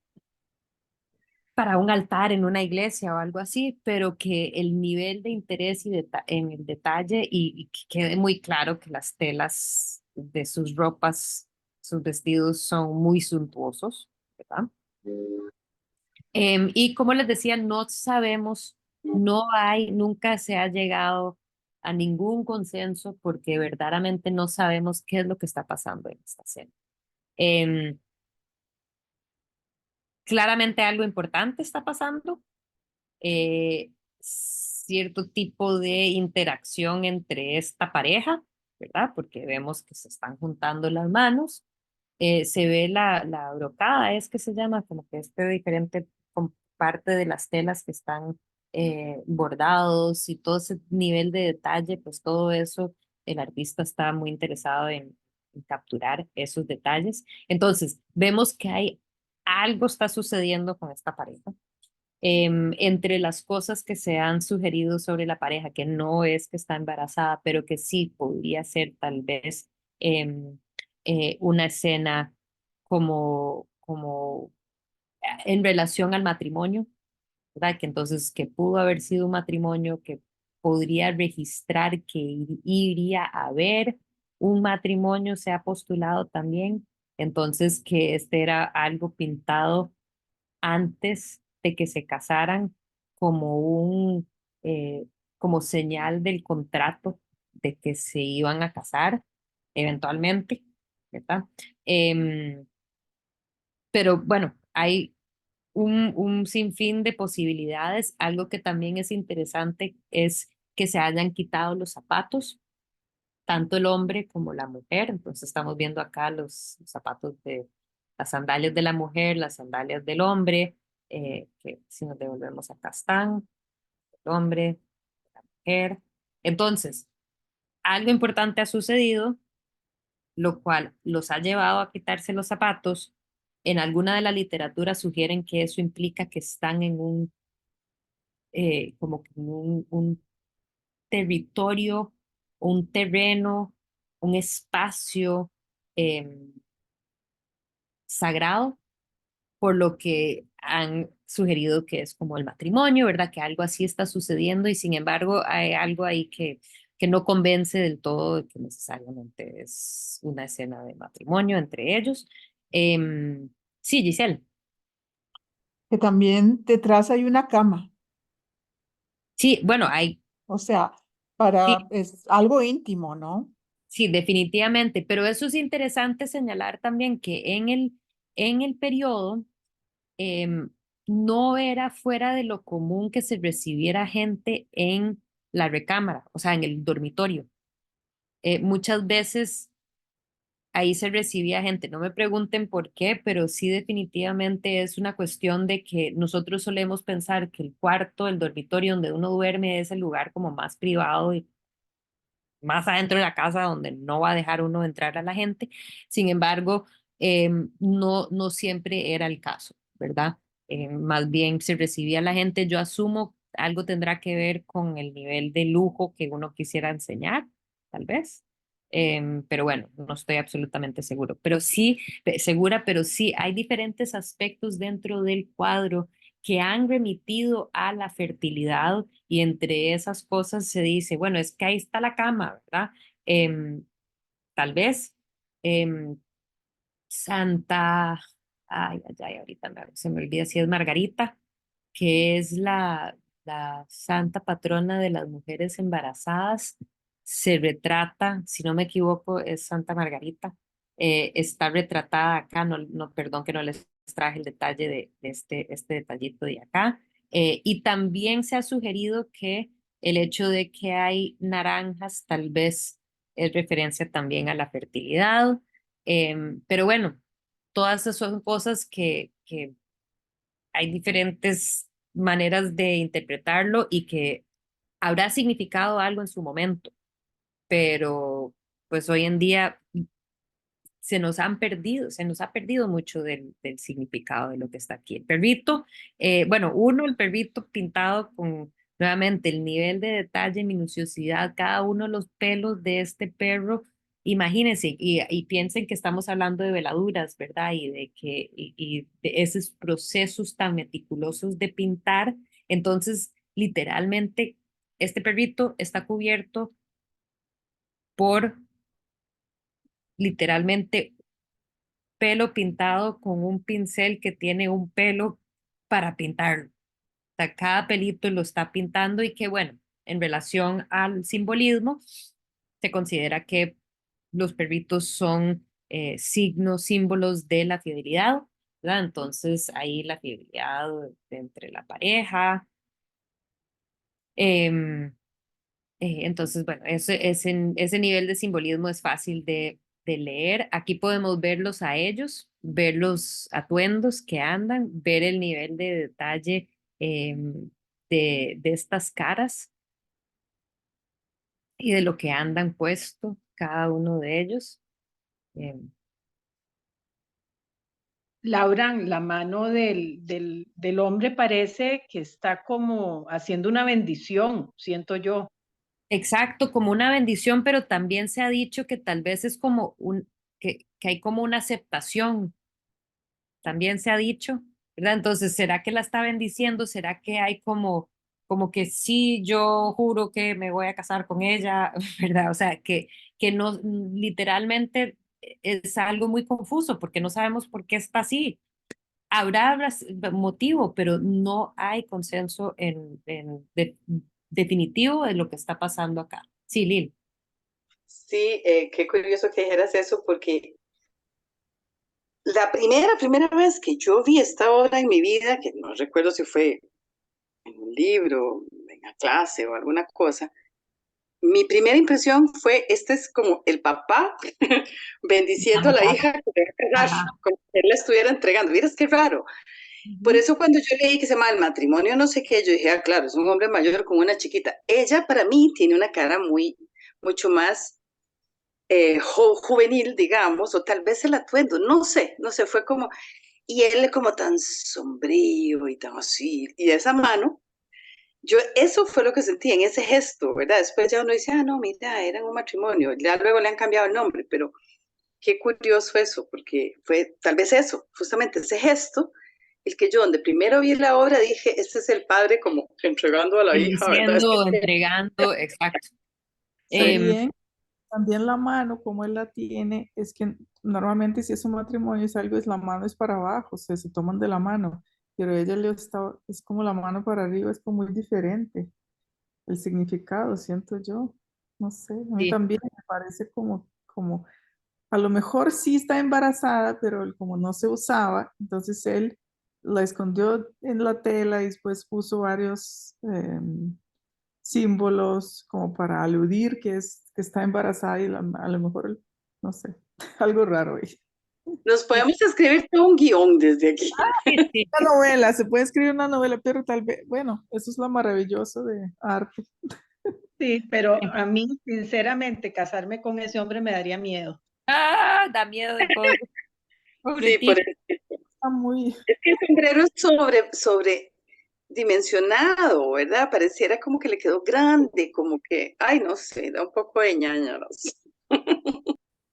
para un altar en una iglesia o algo así, pero que el nivel de interés en el detalle y que quede muy claro que las telas de sus ropas, sus vestidos son muy suntuosos, ¿verdad? Y como les decía, no sabemos nunca se ha llegado a ningún consenso porque verdaderamente no sabemos qué es lo que está pasando en esta escena. Em, Claramente algo importante está pasando, cierto tipo de interacción entre esta pareja, ¿verdad? Porque vemos que se están juntando las manos, se ve la brocada, es que se llama, como que este diferente parte de las telas que están bordados y todo ese nivel de detalle, pues todo eso, el artista está muy interesado en capturar esos detalles. Entonces, vemos que hay algo está sucediendo con esta pareja. Entre las cosas que se han sugerido sobre la pareja, que no es que está embarazada, pero que sí podría ser tal vez em, una escena como en relación al matrimonio, ¿verdad? Que entonces que pudo haber sido un matrimonio que podría registrar que iría a haber un matrimonio, se ha postulado también, entonces que este era algo pintado antes de que se casaran como eh, como señal del contrato de que se iban a casar eventualmente, ¿verdad? Em, pero bueno, hay un sinfín de posibilidades. Algo que también es interesante es que se hayan quitado los zapatos, tanto el hombre como la mujer. Entonces estamos viendo acá los zapatos de las sandalias de la mujer, las sandalias del hombre, que si nos devolvemos acá están, el hombre, la mujer. Entonces, algo importante ha sucedido, lo cual los ha llevado a quitarse los zapatos. En alguna de la literatura sugieren que eso implica que están en como que en un territorio, un terreno, un espacio em, sagrado, por lo que han sugerido que es como el matrimonio, ¿verdad? Que algo así está sucediendo y sin embargo hay algo ahí que no convence del todo de que necesariamente es una escena de matrimonio entre ellos. Sí, Giselle. Que también detrás hay una cama, Sí, bueno, hay, o sea, sí, es algo íntimo, ¿no? sí, definitivamente, pero eso es interesante señalar también que en el periodo em, no era fuera de lo común que se recibiera gente en la recámara, o sea, en el dormitorio. Muchas veces ahí se recibía gente, no me pregunten por qué, pero sí definitivamente es una cuestión de que nosotros solemos pensar que el cuarto, el dormitorio donde uno duerme es el lugar como más privado y más adentro de la casa donde no va a dejar uno entrar a la gente. Sin embargo, no siempre era el caso, ¿verdad? Más bien se recibía la gente. Yo asumo algo tendrá que ver con el nivel de lujo que uno quisiera enseñar, tal vez. Pero bueno, no estoy absolutamente seguro. Pero sí, segura, pero sí, hay diferentes aspectos dentro del cuadro que han remitido a la fertilidad y entre esas cosas se dice, bueno, es que ahí está la cama, ¿verdad? Em, Tal vez em, Santa, ay, ahorita se me olvida si es Margarita, que es la santa patrona de las mujeres embarazadas, se retrata, si no me equivoco, es Santa Margarita, está retratada acá, perdón que no les traje el detalle de este detallito de acá. Y también se ha sugerido que el hecho de que hay naranjas tal vez es referencia también a la fertilidad, pero bueno, todas esas son cosas que hay diferentes maneras de interpretarlo y que habrá significado algo en su momento, pero pues hoy en día se nos ha perdido mucho del significado de lo que está aquí. El perrito, bueno, el perrito pintado con nuevamente el nivel de detalle, minuciosidad, cada uno de los pelos de este perro. Imagínense y piensen que estamos hablando de veladuras, ¿verdad? Y de esos procesos tan meticulosos de pintar. Entonces, literalmente, este perrito está cubierto por literalmente pelo pintado con un pincel que tiene un pelo para pintarlo. sea, cada pelito lo está pintando y que, bueno, en relación al simbolismo, se considera que los perritos son signos, símbolos de la fidelidad, ¿verdad? Entonces, ahí la fidelidad entre la pareja. em, entonces, bueno, ese nivel de simbolismo es fácil de leer. Aquí podemos verlos a ellos, ver los atuendos que andan, ver el nivel de detalle de estas caras y de lo que andan puesto cada uno de ellos. Em, Laura, la mano del hombre parece que está como haciendo una bendición, siento yo. Exacto, como una bendición, pero también se ha dicho que tal vez es como que hay como una aceptación, también se ha dicho, ¿verdad? Entonces, ¿será que la está bendiciendo? ¿Será que hay como que sí, yo juro que me voy a casar con ella, ¿verdad? O sea, que no, literalmente es algo muy confuso porque no sabemos por qué está así. Habrá motivo, pero no hay consenso definitivo de lo que está pasando acá. Sí, Lil. Sí, qué curioso que dijeras eso, porque la primera vez que yo vi esta obra en mi vida, que no recuerdo si fue en un libro, en la clase o alguna cosa, mi primera impresión fue, este es como el papá bendiciendo a la hija que le va a casar, Ajá. como que él la estuviera entregando. Miras qué raro. Por eso cuando yo leí que se llama El matrimonio no sé qué, yo dije, ah, claro, es un hombre mayor con una chiquita. Ella para mí tiene una cara mucho más juvenil, digamos, o tal vez el atuendo, no sé, fue como, y él como tan sombrío y tan así, y esa mano, yo eso fue lo que sentí en ese gesto, ¿verdad? Después ya uno dice, ah, no, mira, eran un matrimonio, ya luego le han cambiado el nombre, pero qué curioso eso, porque fue tal vez eso, justamente ese gesto, el que yo donde primero vi la obra dije, este es el padre como entregando a la hija, ¿verdad? Bendiciendo, entregando, exacto. Sí. Em, También la mano, como él la tiene, es que normalmente si es un matrimonio es algo, es la mano es para abajo, se toman de la mano, pero ella le está, es como la mano para arriba, es como muy diferente el significado, siento yo. No sé, a mí sí, también me parece como, a lo mejor sí está embarazada, pero como no se usaba, entonces él la escondió en la tela y después puso varios símbolos como para aludir que está embarazada y a lo mejor, no sé, algo raro ahí. Nos sí, podemos escribir todo un guión desde aquí. sí, sí. Una novela, se puede escribir una novela, pero tal vez, bueno, eso es lo maravilloso de arte. Sí, pero a mí, sinceramente, casarme con ese hombre me daría miedo. Ah, da miedo el pobre, Sí, por pobrecito. eso. Está muy, Es que el sombrero es sobredimensionado, ¿verdad? Pareciera como que le quedó grande, como que, ay, no sé, da un poco de ñañaras.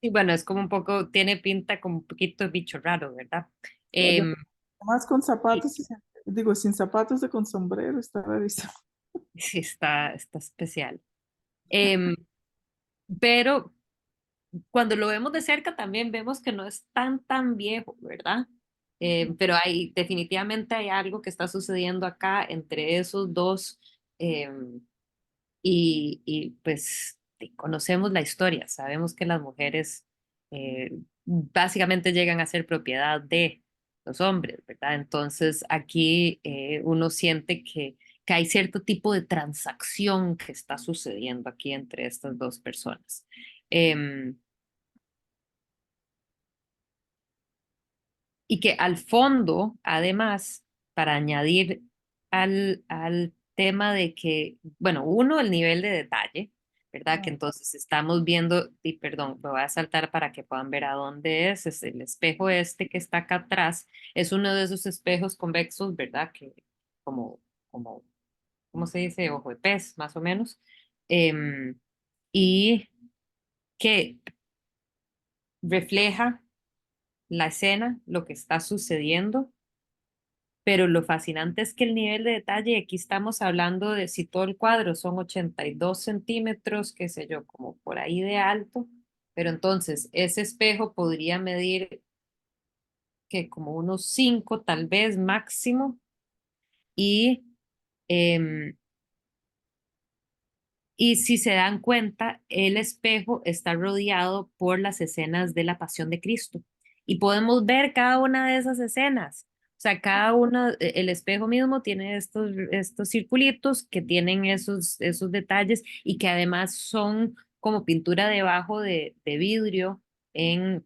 Y bueno, es como un poco, tiene pinta como un poquito de bicho raro, ¿verdad? Em, más con y zapatos, digo, sin zapatos y con sombrero, está rarísimo. sí, está especial. Em, pero cuando lo vemos de cerca también vemos que no es tan viejo, ¿verdad? Pero definitivamente hay algo que está sucediendo acá entre esos dos y pues conocemos la historia, sabemos que las mujeres básicamente llegan a ser propiedad de los hombres, ¿verdad? Entonces aquí uno siente que hay cierto tipo de transacción que está sucediendo aquí entre estas dos personas. Em, y que al fondo, además, para añadir al tema de que, bueno, uno, el nivel de detalle, ¿verdad? Que entonces estamos viendo, y perdón, me voy a saltar para que puedan ver a dónde es el espejo este que está acá atrás, es uno de esos espejos convexos, ¿verdad? Que como, como, ¿cómo se dice? Ojo de pez, más o menos. Em, y que refleja la escena, lo que está sucediendo, pero lo fascinante es que el nivel de detalle, aquí estamos hablando de si todo el cuadro son 82 centímetros, qué sé yo, como por ahí de alto, pero entonces ese espejo podría medir que como unos 5 tal vez máximo, y Em, y si se dan cuenta, el espejo está rodeado por las escenas de la Pasión de Cristo. Y podemos ver cada una de esas escenas. O sea, cada uno, el espejo mismo tiene estos circulitos que tienen esos detalles y que además son como pintura debajo de vidrio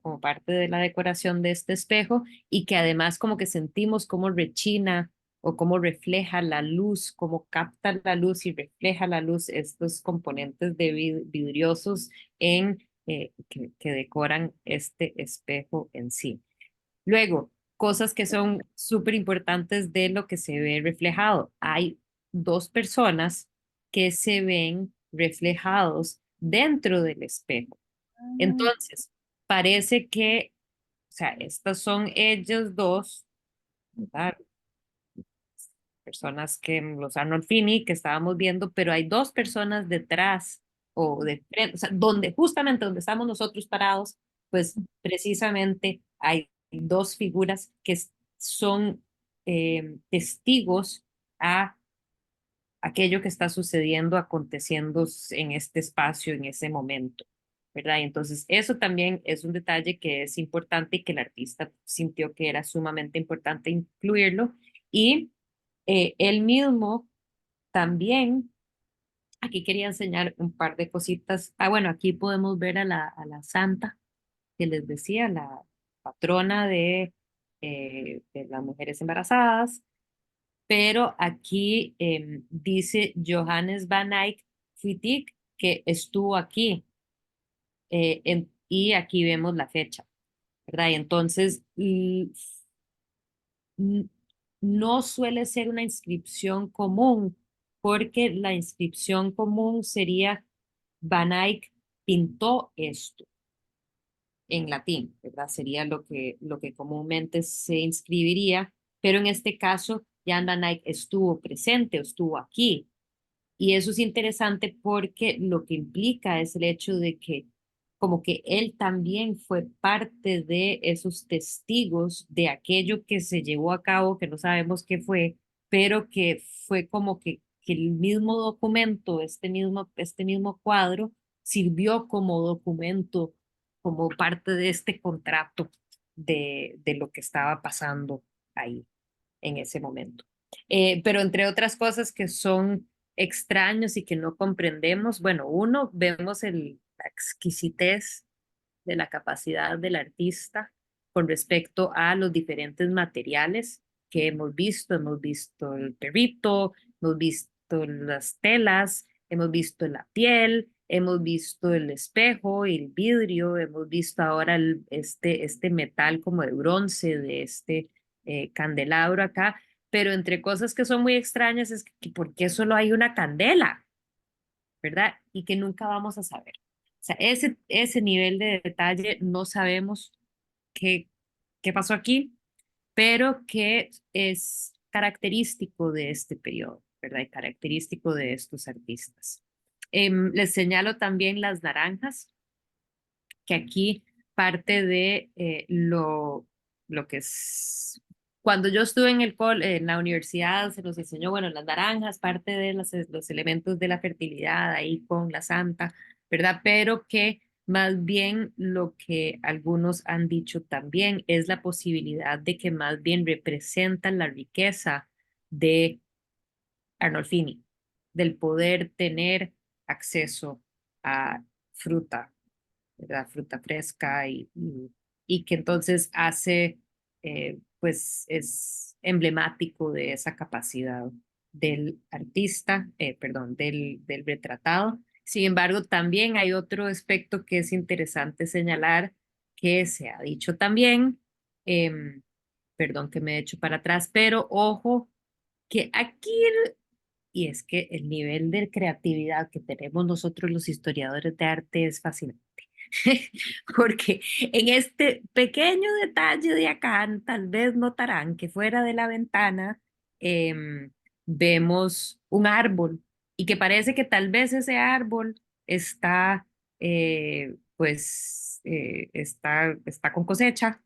como parte de la decoración de este espejo y que además como que sentimos como rechina o cómo refleja la luz, cómo capta la luz y refleja la luz estos componentes de vidriosos que decoran este espejo en sí. Luego, cosas que son súper importantes de lo que se ve reflejado. Hay dos personas que se ven reflejados dentro del espejo. Entonces, parece que, o sea, estos son ellos dos, ¿verdad? Personas que los Arnolfini que estábamos viendo, pero hay dos personas detrás o de frente, o sea, justamente donde estamos nosotros parados, pues precisamente hay dos figuras que son testigos a aquello que está sucediendo, aconteciendo en este espacio, en ese momento, ¿verdad? Y entonces eso también es un detalle que es importante y que el artista sintió que era sumamente importante incluirlo. Y él mismo también, aquí quería enseñar un par de cositas. Ah, bueno, aquí podemos ver a la santa que les decía, la patrona de las mujeres embarazadas, pero aquí dice Johannes van Eyck Fittig que estuvo aquí y aquí vemos la fecha, ¿verdad? Y entonces n- no suele ser una inscripción común, porque la inscripción común sería Van Eyck pintó esto en latín, ¿verdad? Sería lo que comúnmente se inscribiría, pero en este caso Jan Van Eyck estuvo presente, estuvo aquí. Y eso es interesante porque lo que implica es el hecho de que como que él también fue parte de esos testigos de aquello que se llevó a cabo, que no sabemos qué fue, pero que fue como que el mismo documento, este mismo cuadro, sirvió como documento, como parte de este contrato de lo que estaba pasando ahí en ese momento. Pero entre otras cosas que son extraños y que no comprendemos, bueno, uno, vemos la exquisitez de la capacidad del artista con respecto a los diferentes materiales que hemos visto el perrito, hemos visto las telas, hemos visto la piel, hemos visto el espejo y el vidrio, hemos visto ahora este metal como de bronce de este candelabro acá, pero entre cosas que son muy extrañas es que ¿por qué solo hay una candela? ¿Verdad? Y que nunca vamos a saber. O sea, ese nivel de detalle no sabemos qué, qué pasó aquí, pero que es característico de este periodo, ¿verdad? Y característico de estos artistas. Les señalo también las naranjas, que aquí parte de lo que es. Cuando yo estuve en la universidad, se nos enseñó, bueno, las naranjas, parte de los elementos de la fertilidad ahí con la santa, ¿verdad? Pero que más bien lo que algunos han dicho también es la posibilidad de que más bien representan la riqueza de Arnolfini, del poder tener acceso a fruta, ¿verdad? Fruta fresca y que entonces pues es emblemático de esa capacidad del artista, perdón, del retratado. Sin embargo, también hay otro aspecto que es interesante señalar, que se ha dicho también, em, perdón que me he hecho para atrás, pero ojo, que aquí y es que el nivel de creatividad que tenemos nosotros los historiadores de arte es fascinante. Porque en este pequeño detalle de acá, tal vez notarán que fuera de la ventana vemos un árbol y que parece que tal vez ese árbol está, está con cosecha,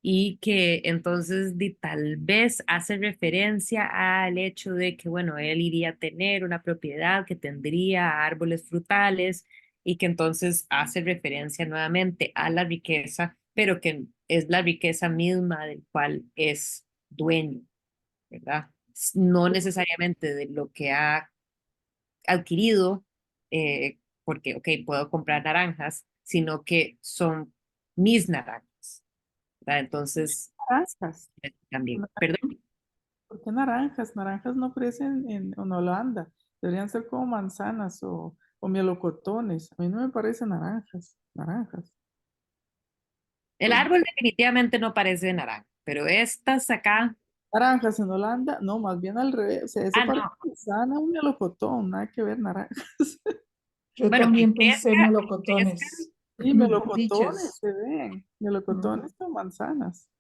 y que entonces tal vez hace referencia al hecho de que, bueno, él iría a tener una propiedad que tendría árboles frutales y que entonces hace referencia nuevamente a la riqueza, pero que es la riqueza misma del cual es dueño, ¿verdad? No necesariamente de lo que ha adquirido, porque, ok, puedo comprar naranjas, sino que son mis naranjas, ¿verdad? Entonces, Naranjas. también, perdón. ¿Por qué naranjas? Naranjas no crecen en Holanda. Deberían ser como manzanas o melocotones. A mí no me parecen naranjas. Naranjas. El Pues, árbol definitivamente no parece de naranja, pero estas acá, naranjas en Holanda, no, más bien al revés. O sea, eso parece no. manzana, un melocotón, nada que ver, naranjas. Yo Bueno, también pensé melocotones. Y melocotones Peaches. se ven. Mm. Melocotones son manzanas.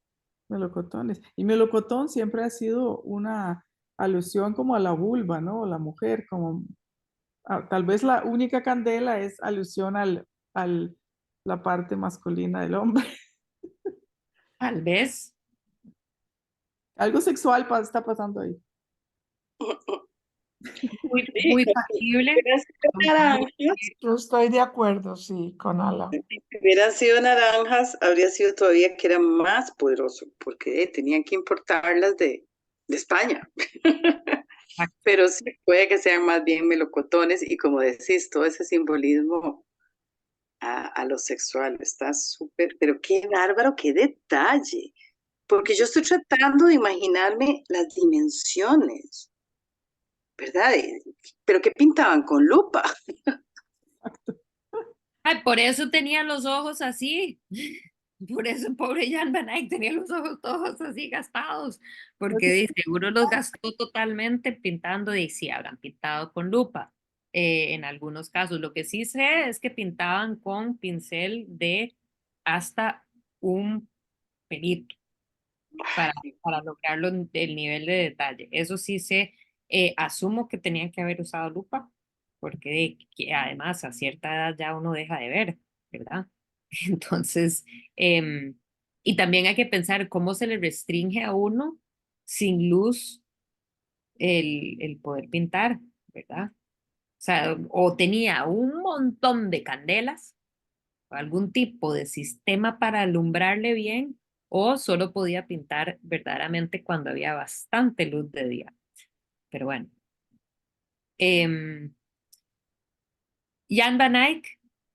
Melocotones. Y melocotón siempre ha sido una alusión como a la vulva, ¿no? La mujer, como tal vez la única candela es alusión al la parte masculina del hombre. tal vez. Algo sexual está pasando ahí. Muy, Sí, muy si factible. hubieran sido naranjas, Yo estoy de acuerdo, sí, con Ala. si hubieran sido naranjas, habría sido todavía que era más poderoso, porque tenían que importarlas de España. Pero sí, puede que sean más bien melocotones y como decís, todo ese simbolismo a lo sexual está súper, pero qué bárbaro, qué detalle, porque yo estoy tratando de imaginarme las dimensiones, ¿verdad? Pero ¿qué pintaban con lupa? Ay, por eso tenía los ojos así. Por eso pobre Jan Van Eyck tenía los ojos todos así gastados, porque seguro los gastó totalmente pintando y sí, habrán pintado con lupa. En algunos casos, lo que sí sé es que pintaban con pincel de hasta un pelito para, para lograrlo el nivel de detalle. Eso sí sé, asumo que tenían que haber usado lupa, porque que además a cierta edad ya uno deja de ver, ¿verdad? Entonces, y también hay que pensar cómo se le restringe a uno sin luz el poder pintar, ¿verdad? O sea, o tenía un montón de candelas, o algún tipo de sistema para alumbrarle bien, o solo podía pintar verdaderamente cuando había bastante luz de día. Pero bueno. Jan van Eyck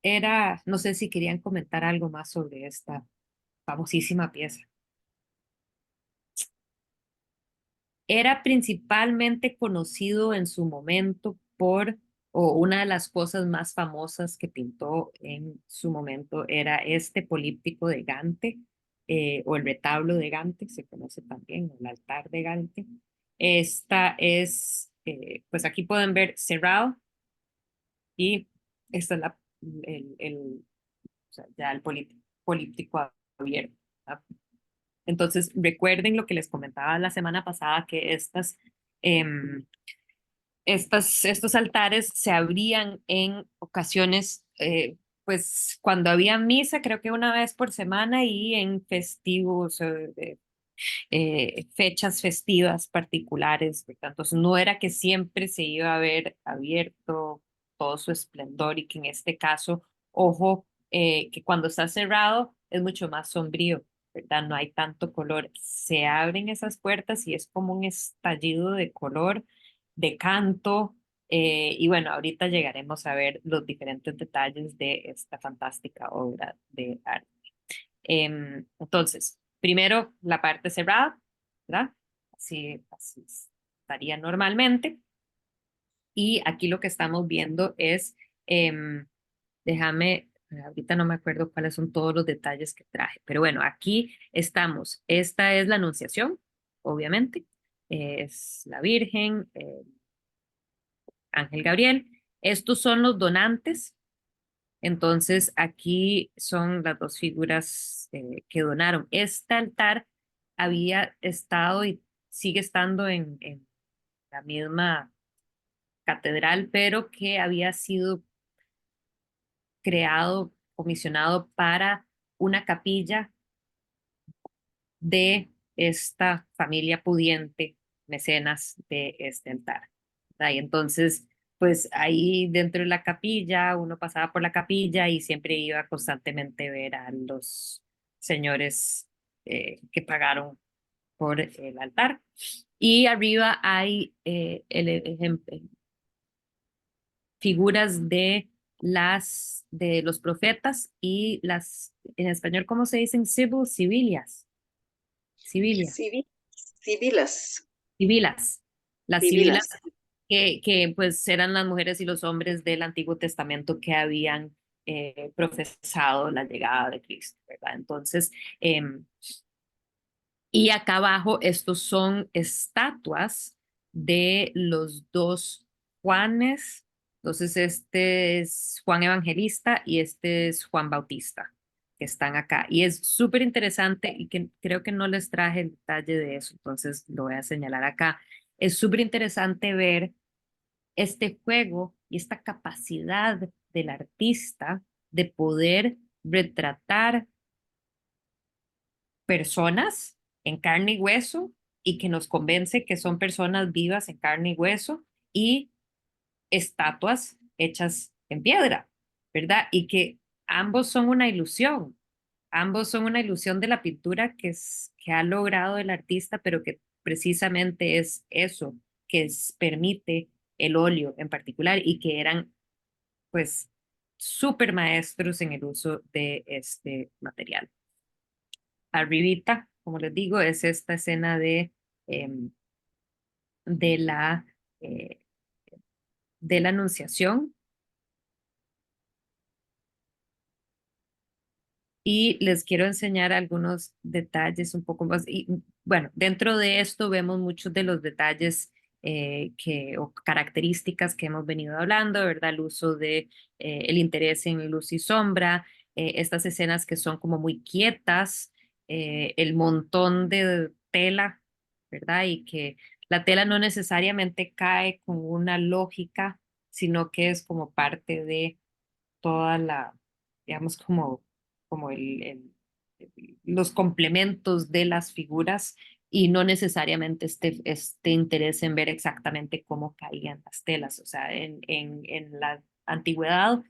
era, no sé si querían comentar algo más sobre esta famosísima pieza. Era principalmente conocido en su momento por, o una de las cosas más famosas que pintó en su momento era este políptico de Gante, o el retablo de Gante, se conoce también, el altar de Gante. Esta es, pues aquí pueden ver cerrado y esta es o sea, ya el políptico abierto, ¿verdad? Entonces, recuerden lo que les comentaba la semana pasada, que em, estos altares se abrían en ocasiones, pues cuando había misa, creo que una vez por semana y en festivos, fechas festivas particulares, ¿verdad? Entonces no era que siempre se iba a ver abierto todo su esplendor y que en este caso, ojo, que cuando está cerrado es mucho más sombrío, ¿verdad? No hay tanto color. Se abren esas puertas y es como un estallido de color, de canto. Y bueno, ahorita llegaremos a ver los diferentes detalles de esta fantástica obra de arte. Entonces, primero la parte cerrada, ¿verdad? Así estaría normalmente. Y aquí lo que estamos viendo es, déjame, ahorita no me acuerdo cuáles son todos los detalles que traje, pero bueno, aquí estamos. Esta es la Anunciación, obviamente. Es la Virgen, Ángel Gabriel. Estos son los donantes. Entonces, aquí son las dos figuras que donaron. Este altar había estado y sigue estando en la misma catedral, pero que había sido creado, comisionado para una capilla de esta familia pudiente, mecenas de este altar. ¿Verdad? Y entonces, pues ahí dentro de la capilla, uno pasaba por la capilla y siempre iba constantemente a ver a los señores que pagaron por el altar. Y arriba hay figuras de los profetas y en español, ¿cómo se dicen? Civilias. Civilia, Civilas, civilas. Las civilas civilas. que pues eran las mujeres y los hombres del Antiguo Testamento que habían profesado la llegada de Cristo, ¿verdad? Entonces, y acá abajo estos son estatuas de los dos Juanes. Entonces, este es Juan Evangelista y este es Juan Bautista, que están acá. Y es súper interesante y que creo que no les traje el detalle de eso, entonces lo voy a señalar acá. Es súper interesante ver este juego y esta capacidad del artista de poder retratar personas en carne y hueso y que nos convence que son personas vivas en carne y hueso y estatuas hechas en piedra, ¿verdad? Y que ambos son una ilusión, ambos son una ilusión de la pintura que ha logrado el artista, pero que precisamente es eso, permite el óleo en particular y que eran pues súper maestros en el uso de este material. Arribita, como les digo, es esta escena em, de la, eh, de la Anunciación. Y les quiero enseñar algunos detalles un poco más. Y bueno, dentro de esto vemos muchos de los detalles o características que hemos venido hablando, ¿verdad? El uso de el interés en luz y sombra, estas escenas que son como muy quietas, el montón de tela, ¿verdad? Y que la tela no necesariamente cae con una lógica, sino que es como parte de toda digamos, como los complementos de las figuras y no necesariamente este interés en ver exactamente cómo caían las telas. O sea, en la antigüedad,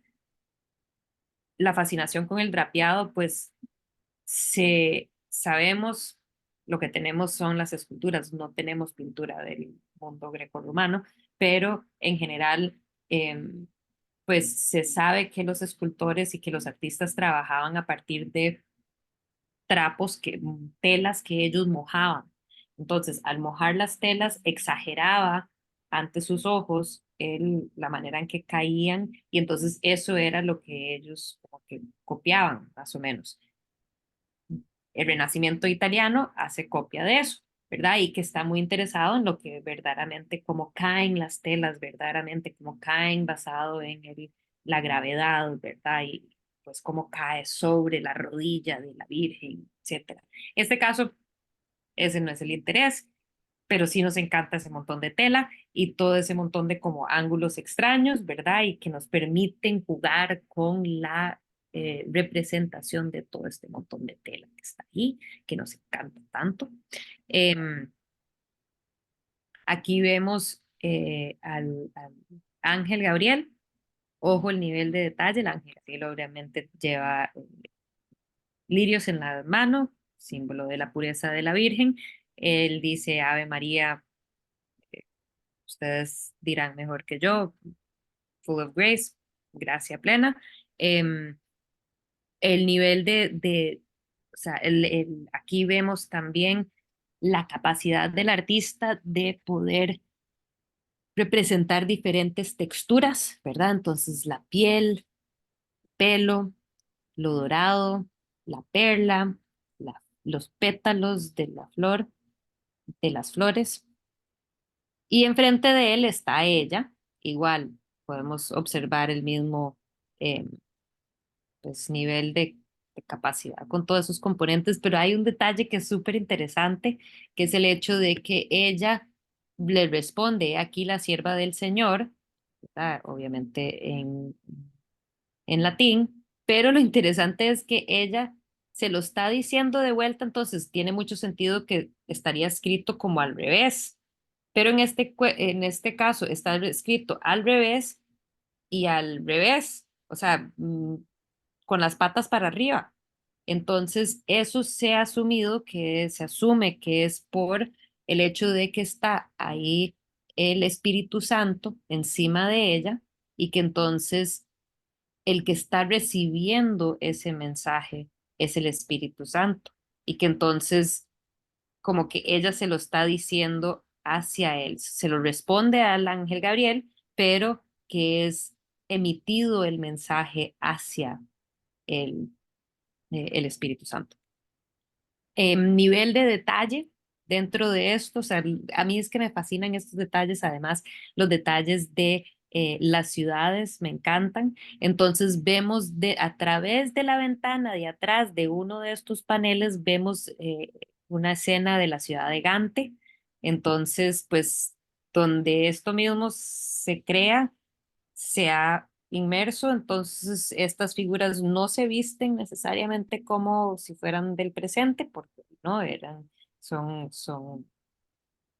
la fascinación con el drapeado, pues sabemos lo que tenemos son las esculturas, no tenemos pintura del mundo grecorromano, pero en general, pues se sabe que los escultores y que los artistas trabajaban a partir de trapos, telas que ellos mojaban. Entonces, al mojar las telas, exageraba ante sus ojos la manera en que caían y entonces eso era lo que ellos como que copiaban, más o menos. El Renacimiento italiano hace copia de eso, ¿verdad? Y que está muy interesado en lo que verdaderamente, cómo caen las telas, verdaderamente, cómo caen basado en la gravedad, ¿verdad? Y pues cómo cae sobre la rodilla de la Virgen, etcétera. En este caso, ese no es el interés, pero sí nos encanta ese montón de tela y todo ese montón de como ángulos extraños, ¿verdad? Y que nos permiten jugar con la representación de todo este montón de tela que está ahí, que nos encanta tanto. Aquí vemos al ángel Gabriel. Ojo el nivel de detalle, el ángel Gabriel obviamente lleva lirios en la mano, símbolo de la pureza de la Virgen. Él dice Ave María, ustedes dirán mejor que yo, full of grace, gracia plena. El nivel o sea, aquí vemos también la capacidad del artista de poder representar diferentes texturas, ¿verdad? Entonces, la piel, pelo, lo dorado, la perla, los pétalos de la flor, de las flores. Y enfrente de él está ella, igual podemos observar el mismo eh, pues, nivel de capacidad con todos esos componentes, pero hay un detalle que es súper interesante, que es el hecho de que ella le responde, aquí la sierva del Señor, ¿verdad? Obviamente en latín, pero lo interesante es que ella se lo está diciendo de vuelta, entonces tiene mucho sentido que estaría escrito como al revés. Pero en este caso está escrito al revés y al revés, o sea, con las patas para arriba. Entonces, eso se ha asumido que se asume que es por el hecho de que está ahí el Espíritu Santo encima de ella y que entonces el que está recibiendo ese mensaje es el Espíritu Santo y que entonces como que ella se lo está diciendo hacia él, se lo responde al ángel Gabriel, pero que es emitido el mensaje hacia el, el Espíritu Santo. Nivel de detalle dentro de esto, o sea, a mí es que me fascinan estos detalles, además los detalles de las ciudades me encantan. Entonces vemos a través de la ventana de atrás de uno de estos paneles, vemos una escena de la ciudad de Gante. Entonces, pues donde esto mismo se crea, se ha inmerso, entonces estas figuras no se visten necesariamente como si fueran del presente, porque no eran, son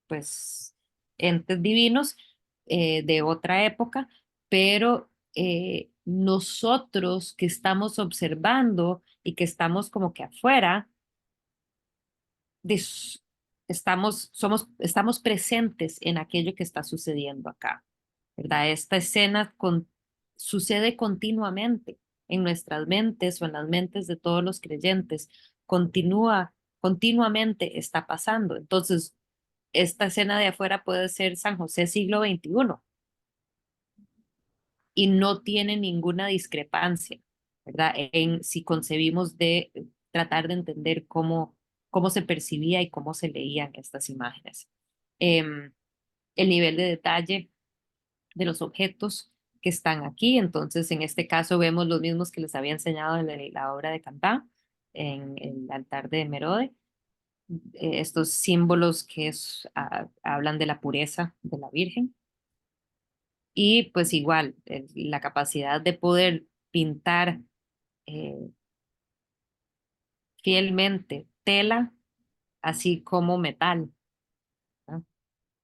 pues entes divinos de otra época, pero nosotros que estamos observando y que estamos como que afuera, dis- estamos presentes en aquello que está sucediendo acá, ¿verdad? Esta escena sucede continuamente en nuestras mentes o en las mentes de todos los creyentes, continuamente está pasando. Entonces, esta escena de afuera puede ser San José siglo XXI y no tiene ninguna discrepancia, ¿verdad? En si concebimos de tratar de entender cómo se percibía y cómo se leían estas imágenes. El nivel de detalle de los objetos que están aquí, entonces en este caso vemos los mismos que les había enseñado en la obra de Cantá, en el altar de Merode, estos símbolos que hablan de la pureza de la Virgen. Y pues igual, la capacidad de poder pintar eh, fielmente tela, así como metal, ¿no?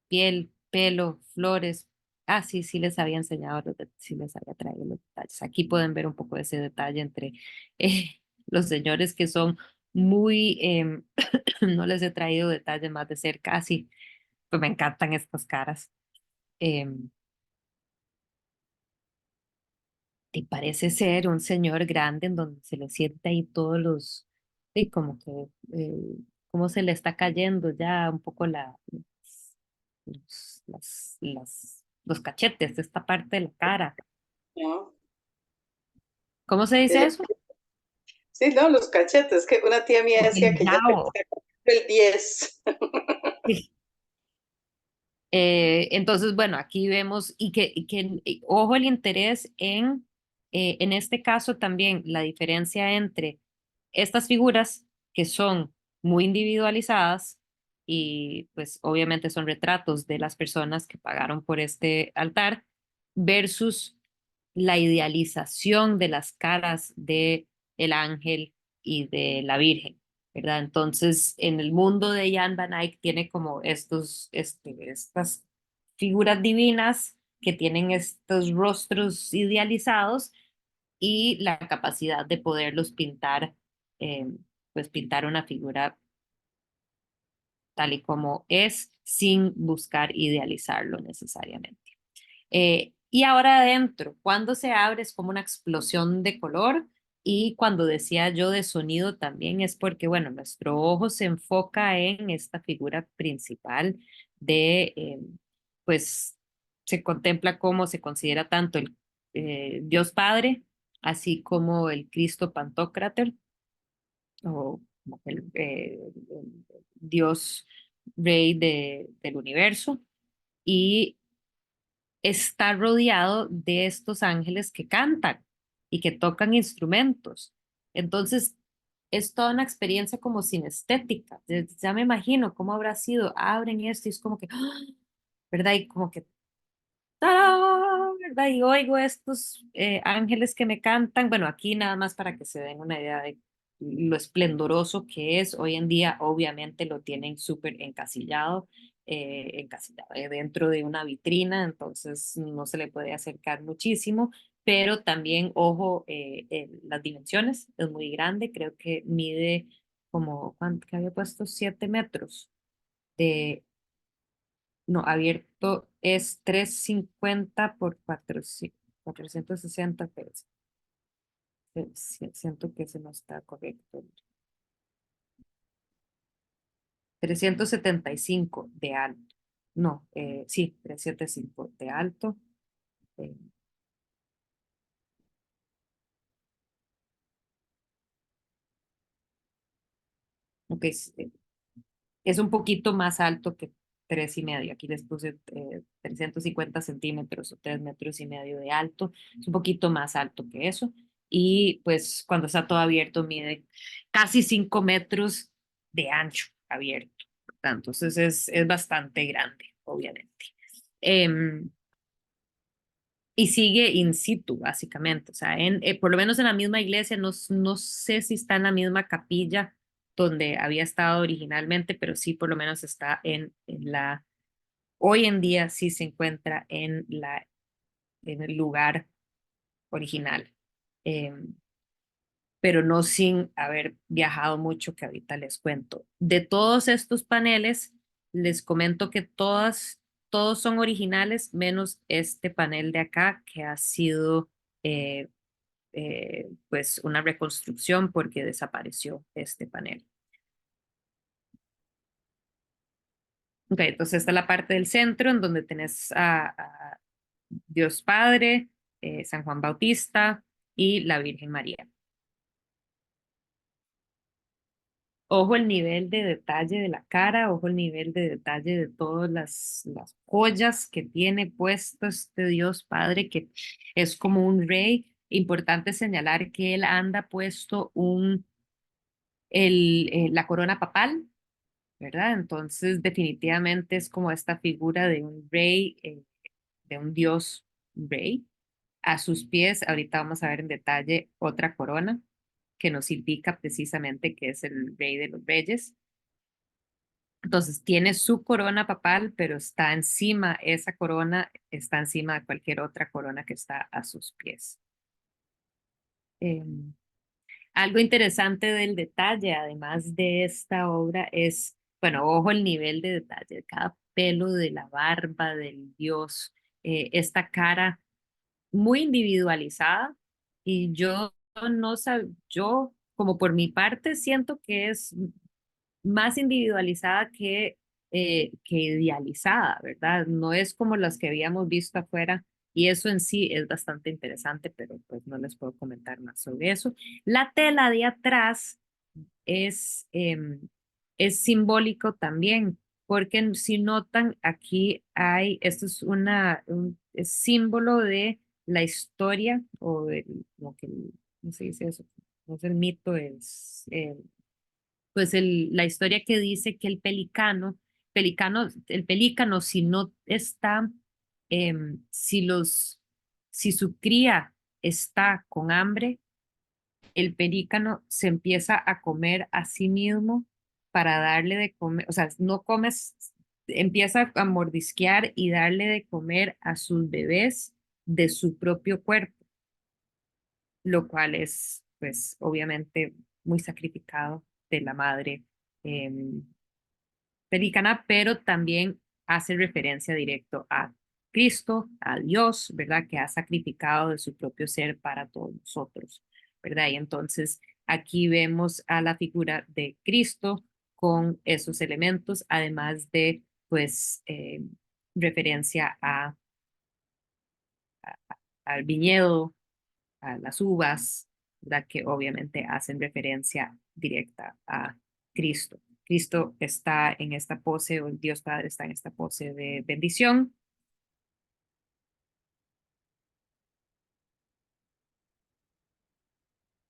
Piel, pelo, flores. Ah, sí, sí les había enseñado, sí les había traído los detalles. Aquí pueden ver un poco de ese detalle entre los señores que son muy, no les he traído detalles más de cerca, así, pues me encantan estas caras. Em, y parece ser un señor grande en donde se le siente ahí todos sí, como que, cómo se le está cayendo ya un poco los cachetes, esta parte de la cara. ¿no? ¿Cómo se dice eso? Sí, no, los cachetes, que una tía mía decía que ya Bravo. el 10. Sí. Entonces, bueno, aquí vemos ojo el interés en este caso también la diferencia entre estas figuras que son muy individualizadas y pues obviamente son retratos de las personas que pagaron por este altar versus la idealización de las caras de el ángel y de la Virgen, ¿verdad? Entonces, en el mundo de Jan van Eyck tiene como estas figuras divinas que tienen estos rostros idealizados y la capacidad de poderlos pintar, eh, pues pintar una figura tal y como es, sin buscar idealizarlo necesariamente. Y ahora adentro, cuando se abre es como una explosión de color y cuando decía yo de sonido también es porque, bueno, nuestro ojo se enfoca en esta figura principal pues se contempla cómo se considera tanto el Dios Padre, así como el Cristo Pantocrátor o como el Dios Rey del universo. Y está rodeado de estos ángeles que cantan y que tocan instrumentos. Entonces, es toda una experiencia como sinestética. Ya me imagino cómo habrá sido. Abren esto y es como que, ¡ah! ¿Verdad? Y como que, ¡tarán! ¿Verdad? Y oigo estos ángeles que me cantan. Bueno, aquí nada más para que se den una idea de lo esplendoroso que es. Hoy en día obviamente lo tienen súper encasillado, dentro de una vitrina, entonces no se le puede acercar muchísimo, pero también, ojo, las dimensiones, es muy grande, creo que mide como, ¿cuánto que había puesto? 7 metros. De, no, abierto es 350 por 460, pero siento que ese no está correcto. 375 de alto. No, sí, 375 de alto. eh, ok, es un poquito más alto que 3,5. Aquí les puse 350 centímetros o 3,5 metros de alto. Es un poquito más alto que eso. Y pues cuando está todo abierto mide casi 5 metros de ancho abierto. Entonces es bastante grande, obviamente. Em, y sigue in situ, básicamente. O sea, por lo menos en la misma iglesia, no sé si está en la misma capilla donde había estado originalmente, pero sí por lo menos está hoy en día sí se encuentra en el lugar original. Pero no sin haber viajado mucho, que ahorita les cuento. De todos estos paneles, les comento que todos son originales, menos este panel de acá, que ha sido eh, pues una reconstrucción porque desapareció este panel. Ok, entonces esta es la parte del centro en donde tenés a Dios Padre, San Juan Bautista y la Virgen María. Ojo el nivel de detalle de la cara, ojo el nivel de detalle de todas las joyas que tiene puesto este Dios Padre, que es como un rey. Importante señalar que él anda puesto la corona papal, ¿verdad? Entonces definitivamente es como esta figura de un rey, de un Dios rey. A sus pies, ahorita vamos a ver en detalle otra corona que nos indica precisamente que es el rey de los reyes. Entonces tiene su corona papal, pero está encima, esa corona está encima de cualquier otra corona que está a sus pies. Algo interesante del detalle, además de esta obra, es, bueno, ojo el nivel de detalle de cada pelo de la barba del dios, esta cara muy individualizada, y yo no sab yo como por mi parte siento que es más individualizada que idealizada, ¿verdad? No es como las que habíamos visto afuera, y eso en sí es bastante interesante, pero pues no les puedo comentar más sobre eso. La tela de atrás es simbólico también, porque si notan aquí esto es es símbolo de la historia, o de, como que, ¿cómo se dice eso? No es el mito, es pues la historia que dice que el pelícano, si no está, si su cría está con hambre, el pelícano se empieza a comer a sí mismo para darle de comer, o sea, no comes, empieza a mordisquear y darle de comer a sus bebés de su propio cuerpo, lo cual es, pues, obviamente muy sacrificado de la madre pelícana, pero también hace referencia directo a Cristo, a Dios, ¿verdad? Que ha sacrificado de su propio ser para todos nosotros, ¿verdad? Y entonces aquí vemos a la figura de Cristo con esos elementos, además de, pues, referencia al viñedo, a las uvas, ¿verdad? Que obviamente hacen referencia directa a Cristo. Cristo está en esta pose, o el Dios Padre está en esta pose de bendición.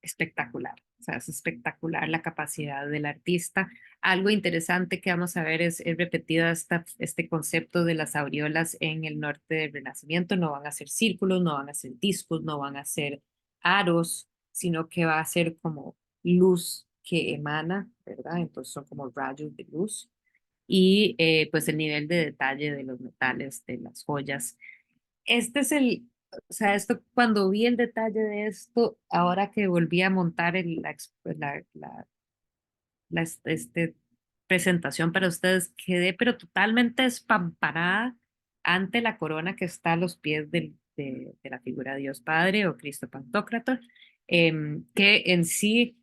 Espectacular, o sea, es espectacular la capacidad del artista. Algo interesante que vamos a ver es repetida este concepto de las aureolas en el norte del Renacimiento. No van a ser círculos, no van a ser discos, no van a ser aros, sino que va a ser como luz que emana, ¿verdad? Entonces son como rayos de luz. Y pues el nivel de detalle de los metales, de las joyas. Este es o sea, esto, cuando vi el detalle de esto, ahora que volví a montar la presentación para ustedes, quedé pero totalmente espamparada ante la corona que está a los pies de la figura de Dios Padre o Cristo Pantocrator, que en sí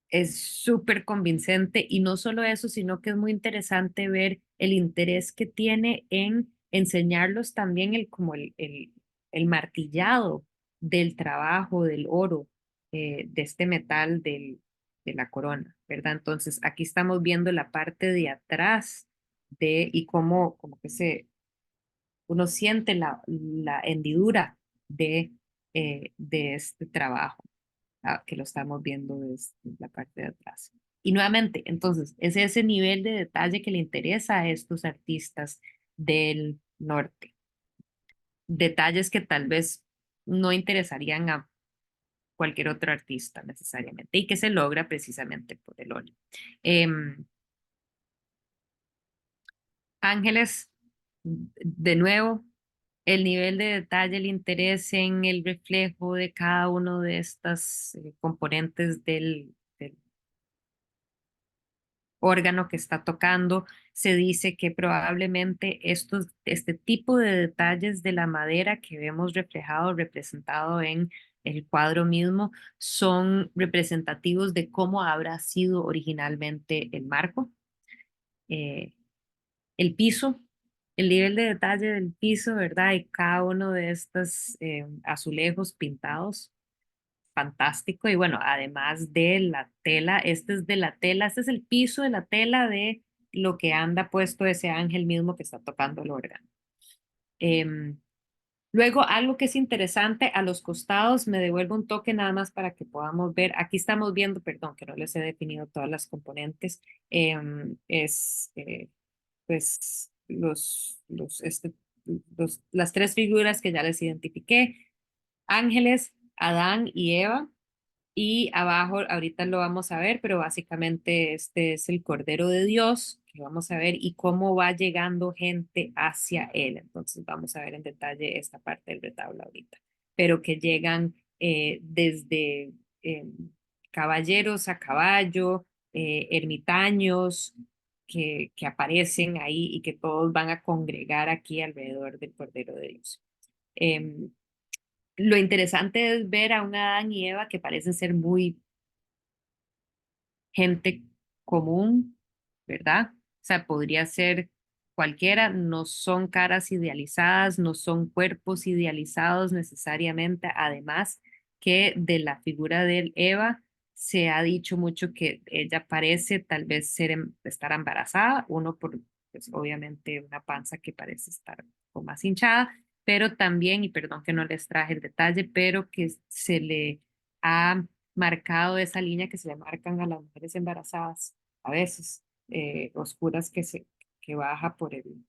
es súper convincente y no solo eso, sino que es muy interesante ver el interés que tiene en enseñarlos también como el martillado del trabajo, del oro, de este metal de la corona, ¿verdad? Entonces aquí estamos viendo la parte de atrás y cómo como que uno siente la hendidura de este trabajo que lo estamos viendo desde la parte de atrás. Y nuevamente, entonces, es ese nivel de detalle que le interesa a estos artistas del norte. Detalles que tal vez no interesarían a cualquier otro artista necesariamente y que se logra precisamente por el óleo. Ángeles, de nuevo, el nivel de detalle, el interés en el reflejo de cada uno de estas componentes del órgano que está tocando. Se dice que probablemente este tipo de detalles de la madera que vemos reflejado, representado en el cuadro mismo, son representativos de cómo habrá sido originalmente el marco. Eh, el piso, el nivel de detalle del piso, ¿verdad? Y cada uno de estos azulejos pintados, fantástico. Y bueno, además de la tela, este es de la tela, este es el piso de la tela de lo que anda puesto ese ángel mismo que está tocando el órgano. Luego, algo que es interesante, a los costados, me devuelvo un toque nada más para que podamos ver. Aquí estamos viendo, perdón, que no les he definido todas las componentes. Pues las tres figuras que ya les identifiqué, ángeles, Adán y Eva, y abajo ahorita lo vamos a ver, pero básicamente este es el Cordero de Dios que vamos a ver y cómo va llegando gente hacia él. Entonces vamos a ver en detalle esta parte del retablo ahorita, pero que llegan desde caballeros a caballo, ermitaños, que aparecen ahí y que todos van a congregar aquí alrededor del Cordero de Dios. Lo interesante es ver a un Adán y Eva que parecen ser muy gente común, ¿verdad? O sea, podría ser cualquiera, no son caras idealizadas, no son cuerpos idealizados necesariamente, además que de la figura de Eva se ha dicho mucho que ella parece tal vez estar embarazada, uno por, pues, obviamente una panza que parece estar con más hinchada, pero también, y perdón que no les traje el detalle, pero que se le ha marcado esa línea que se le marcan a las mujeres embarazadas, a veces, oscuras que baja por el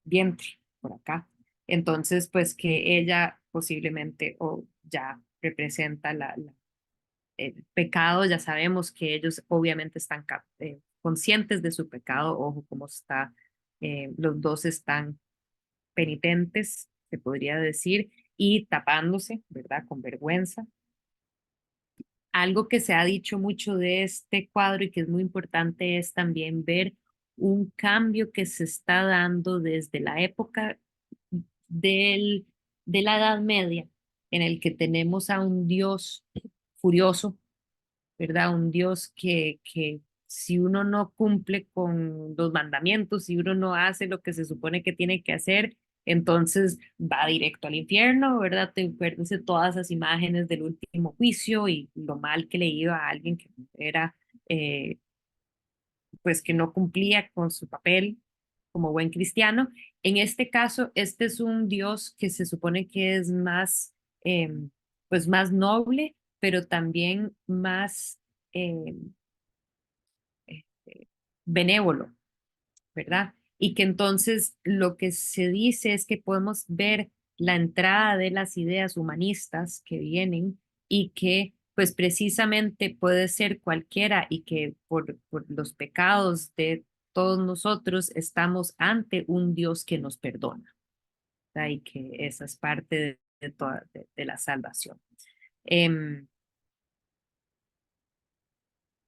vientre, por acá. Entonces, pues que ella posiblemente o ya representa el pecado, ya sabemos que ellos obviamente están conscientes de su pecado, ojo cómo está, los dos están penitentes, se podría decir, y tapándose, ¿verdad? Con vergüenza. Algo que se ha dicho mucho de este cuadro y que es muy importante es también ver un cambio que se está dando desde la época de la Edad Media, en el que tenemos a un Dios furioso, ¿verdad? Un Dios que si uno no cumple con los mandamientos, si uno no hace lo que se supone que tiene que hacer, entonces va directo al infierno, ¿verdad? Te acuerdas todas esas imágenes del último juicio y lo mal que le iba a alguien que era, eh, pues que no cumplía con su papel como buen cristiano. En este caso, este es un Dios que se supone que es más, pues más noble, pero también más eh, benévolo, ¿verdad? Y que entonces lo que se dice es que podemos ver la entrada de las ideas humanistas que vienen y que pues precisamente puede ser cualquiera y que por los pecados de todos nosotros estamos ante un Dios que nos perdona, ¿verdad? Y que esa es parte de la salvación.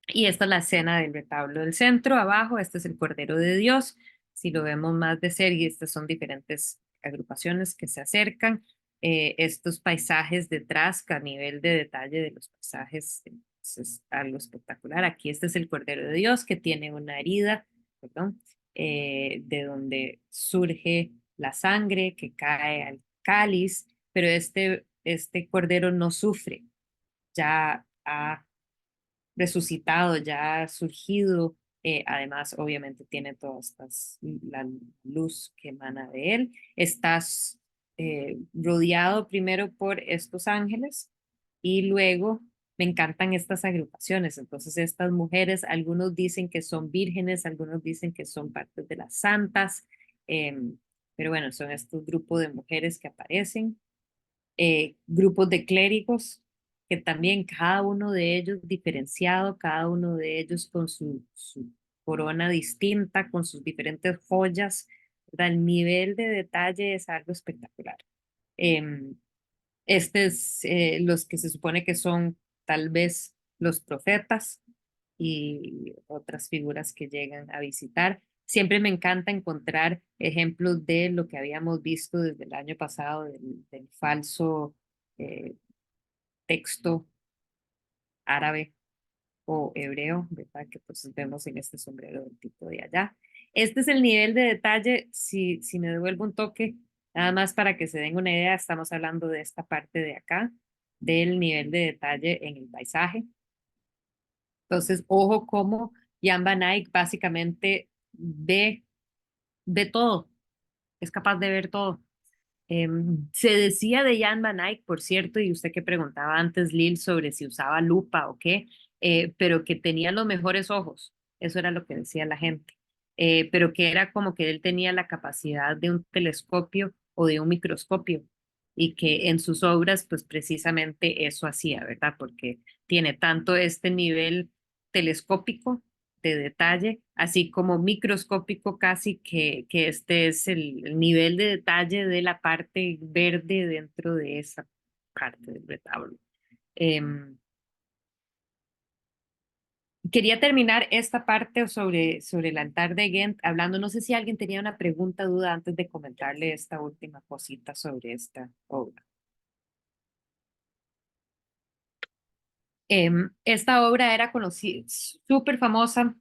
Y esta es la escena del retablo del centro. Abajo, este es el Cordero de Dios. Si lo vemos más de cerca, y estas son diferentes agrupaciones que se acercan. Estos paisajes detrás, a nivel de detalle de los paisajes, es algo espectacular. Aquí este es el Cordero de Dios que tiene una herida, perdón, de donde surge la sangre que cae al cáliz, pero este Cordero no sufre, ya ha resucitado, ya ha surgido. Además, obviamente tiene la luz que emana de él. Estás rodeado primero por estos ángeles y luego me encantan estas agrupaciones. Entonces, estas mujeres, algunos dicen que son vírgenes, algunos dicen que son partes de las santas, pero bueno, son estos grupos de mujeres que aparecen, grupos de clérigos, que también cada uno de ellos diferenciado, cada uno de ellos con su corona distinta, con sus diferentes joyas, ¿verdad? El nivel de detalle es algo espectacular. Este es los que se supone que son tal vez los profetas y otras figuras que llegan a visitar. Siempre me encanta encontrar ejemplos de lo que habíamos visto desde el año pasado, del falso eh, texto árabe o hebreo, ¿verdad? Que pues vemos en este sombrero del tipo de allá. Este es el nivel de detalle, si me devuelvo un toque, nada más para que se den una idea, estamos hablando de esta parte de acá, del nivel de detalle en el paisaje. Entonces, ojo cómo Jan van Eyck básicamente ve todo, es capaz de ver todo. Se decía de Jan van Eyck, por cierto, y usted que preguntaba antes, Lil, sobre si usaba lupa o qué, pero que tenía los mejores ojos, eso era lo que decía la gente, pero que era como que él tenía la capacidad de un telescopio o de un microscopio y que en sus obras, pues precisamente eso hacía, ¿verdad? Porque tiene tanto este nivel telescópico de detalle, así como microscópico casi, que este es el nivel de detalle de la parte verde dentro de esa parte del retablo. Quería terminar esta parte sobre el altar de Ghent hablando, no sé si alguien tenía una pregunta, duda antes de comentarle esta última cosita sobre esta obra. Esta obra era conocida, súper famosa,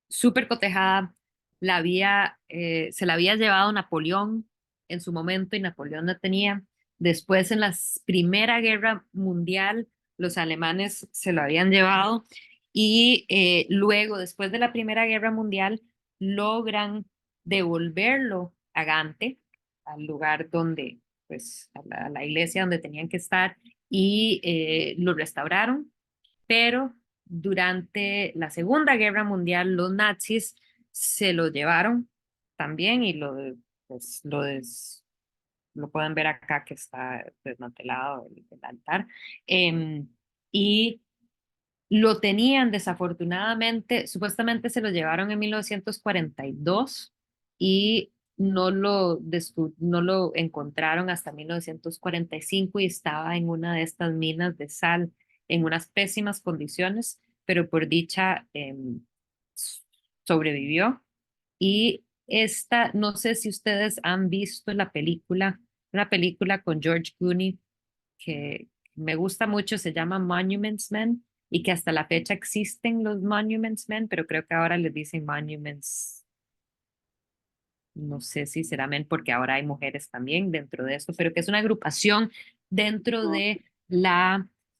súper cotejada, se la había llevado Napoleón en su momento y Napoleón la tenía. Después en la Primera Guerra Mundial los alemanes se lo habían llevado y luego, después de la Primera Guerra Mundial, logran devolverlo a Gante, al lugar donde, pues, a la iglesia donde tenían que estar y lo restauraron, pero durante la Segunda Guerra Mundial los nazis se lo llevaron también y pues, lo pueden ver acá que está desmantelado el altar. Y lo tenían desafortunadamente, supuestamente se lo llevaron en 1942 y no lo encontraron hasta 1945 y estaba en una de estas minas de sal en unas pésimas condiciones, pero por dicha sobrevivió. Y esta, no sé si ustedes han visto una película con George Clooney que me gusta mucho, se llama Monuments Men y que hasta la fecha existen los Monuments Men, pero creo que ahora les dicen Monuments, no sé si será Men porque ahora hay mujeres también dentro de esto, pero que es una agrupación dentro de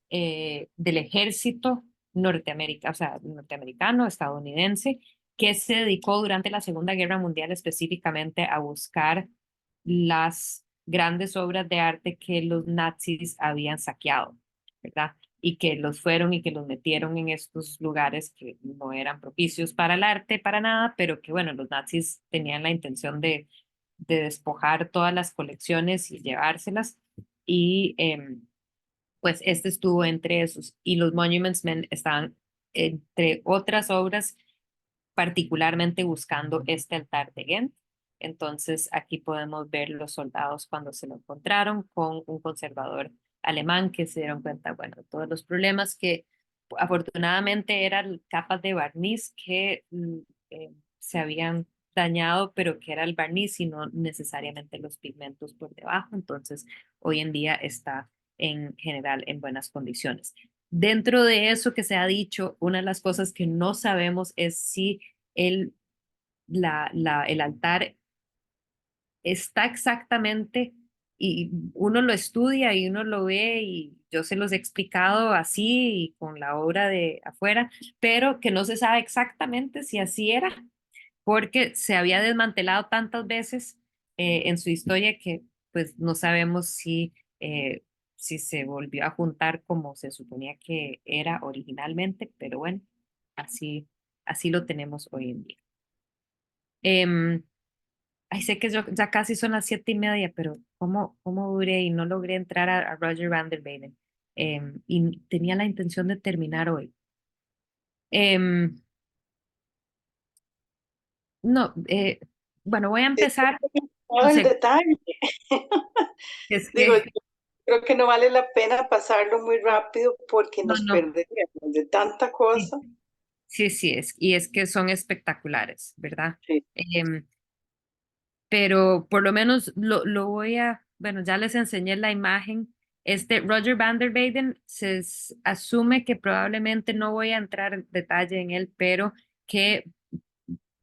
del ejército norteamericano, o sea, norteamericano, estadounidense, que se dedicó durante la Segunda Guerra Mundial específicamente a buscar las grandes obras de arte que los nazis habían saqueado, ¿verdad? Y que los fueron y que los metieron en estos lugares que no eran propicios para el arte, para nada, pero que, bueno, los nazis tenían la intención de despojar todas las colecciones y llevárselas. Y pues este estuvo entre esos. Y los Monuments Men estaban, entre otras obras, particularmente buscando este altar de Ghent. Entonces aquí podemos ver los soldados cuando se lo encontraron con un conservador alemán que se dieron cuenta, bueno, todos los problemas que afortunadamente eran capas de barniz que se habían dañado, pero que era el barniz y no necesariamente los pigmentos por debajo. Entonces hoy en día está en general en buenas condiciones. Dentro de eso que se ha dicho, una de las cosas que no sabemos es si el, el altar está exactamente, y uno lo estudia y uno lo ve y yo se los he explicado así y con la obra de afuera, pero que no se sabe exactamente si así era, porque se había desmantelado tantas veces en su historia que pues no sabemos si se volvió a juntar como se suponía que era originalmente, pero bueno, así lo tenemos hoy en día. Em, Ay, sé que ya casi son las 7:30, pero ¿cómo duré y no logré entrar a Roger Van der Weyden? Y tenía la intención de terminar hoy. Em, no, bueno, voy a empezar. Todo No el sé, detalle. es Digo, que, yo creo que no vale la pena pasarlo muy rápido porque no, nos no, perderíamos de tanta sí, cosa. sí, y es que son espectaculares, ¿verdad? Sí. Em, pero por lo menos lo voy a, bueno, ya les enseñé la imagen. Este Roger Van der Weyden asume que probablemente no voy a entrar en detalle en él, pero que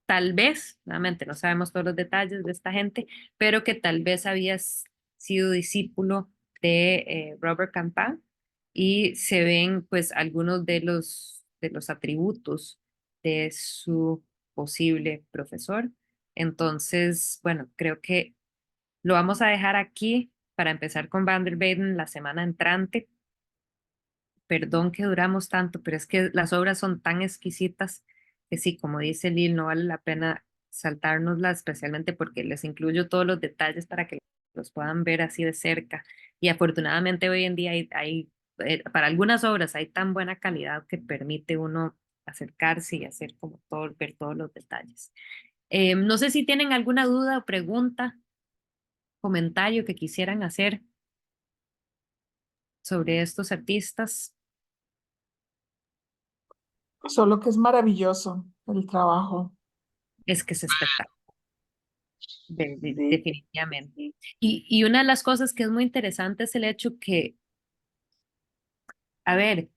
tal vez, nuevamente no sabemos todos los detalles de esta gente, pero que tal vez había sido discípulo de Robert Campin y se ven pues algunos de los atributos de su posible profesor. Entonces, bueno, creo que lo vamos a dejar aquí para empezar con Van der Weyden la semana entrante. Perdón que duramos tanto, pero es que las obras son tan exquisitas que sí, como dice Lil, no vale la pena saltárnoslas, especialmente porque les incluyo todos los detalles para que los puedan ver así de cerca. Y afortunadamente hoy en día para algunas obras hay tan buena calidad que permite uno acercarse y hacer como todo, ver todos los detalles. No sé si tienen alguna duda o pregunta, comentario que quisieran hacer sobre estos artistas. Solo que es maravilloso el trabajo. Es que es espectacular. Sí. Definitivamente. Y una de las cosas que es muy interesante es el hecho que, a ver,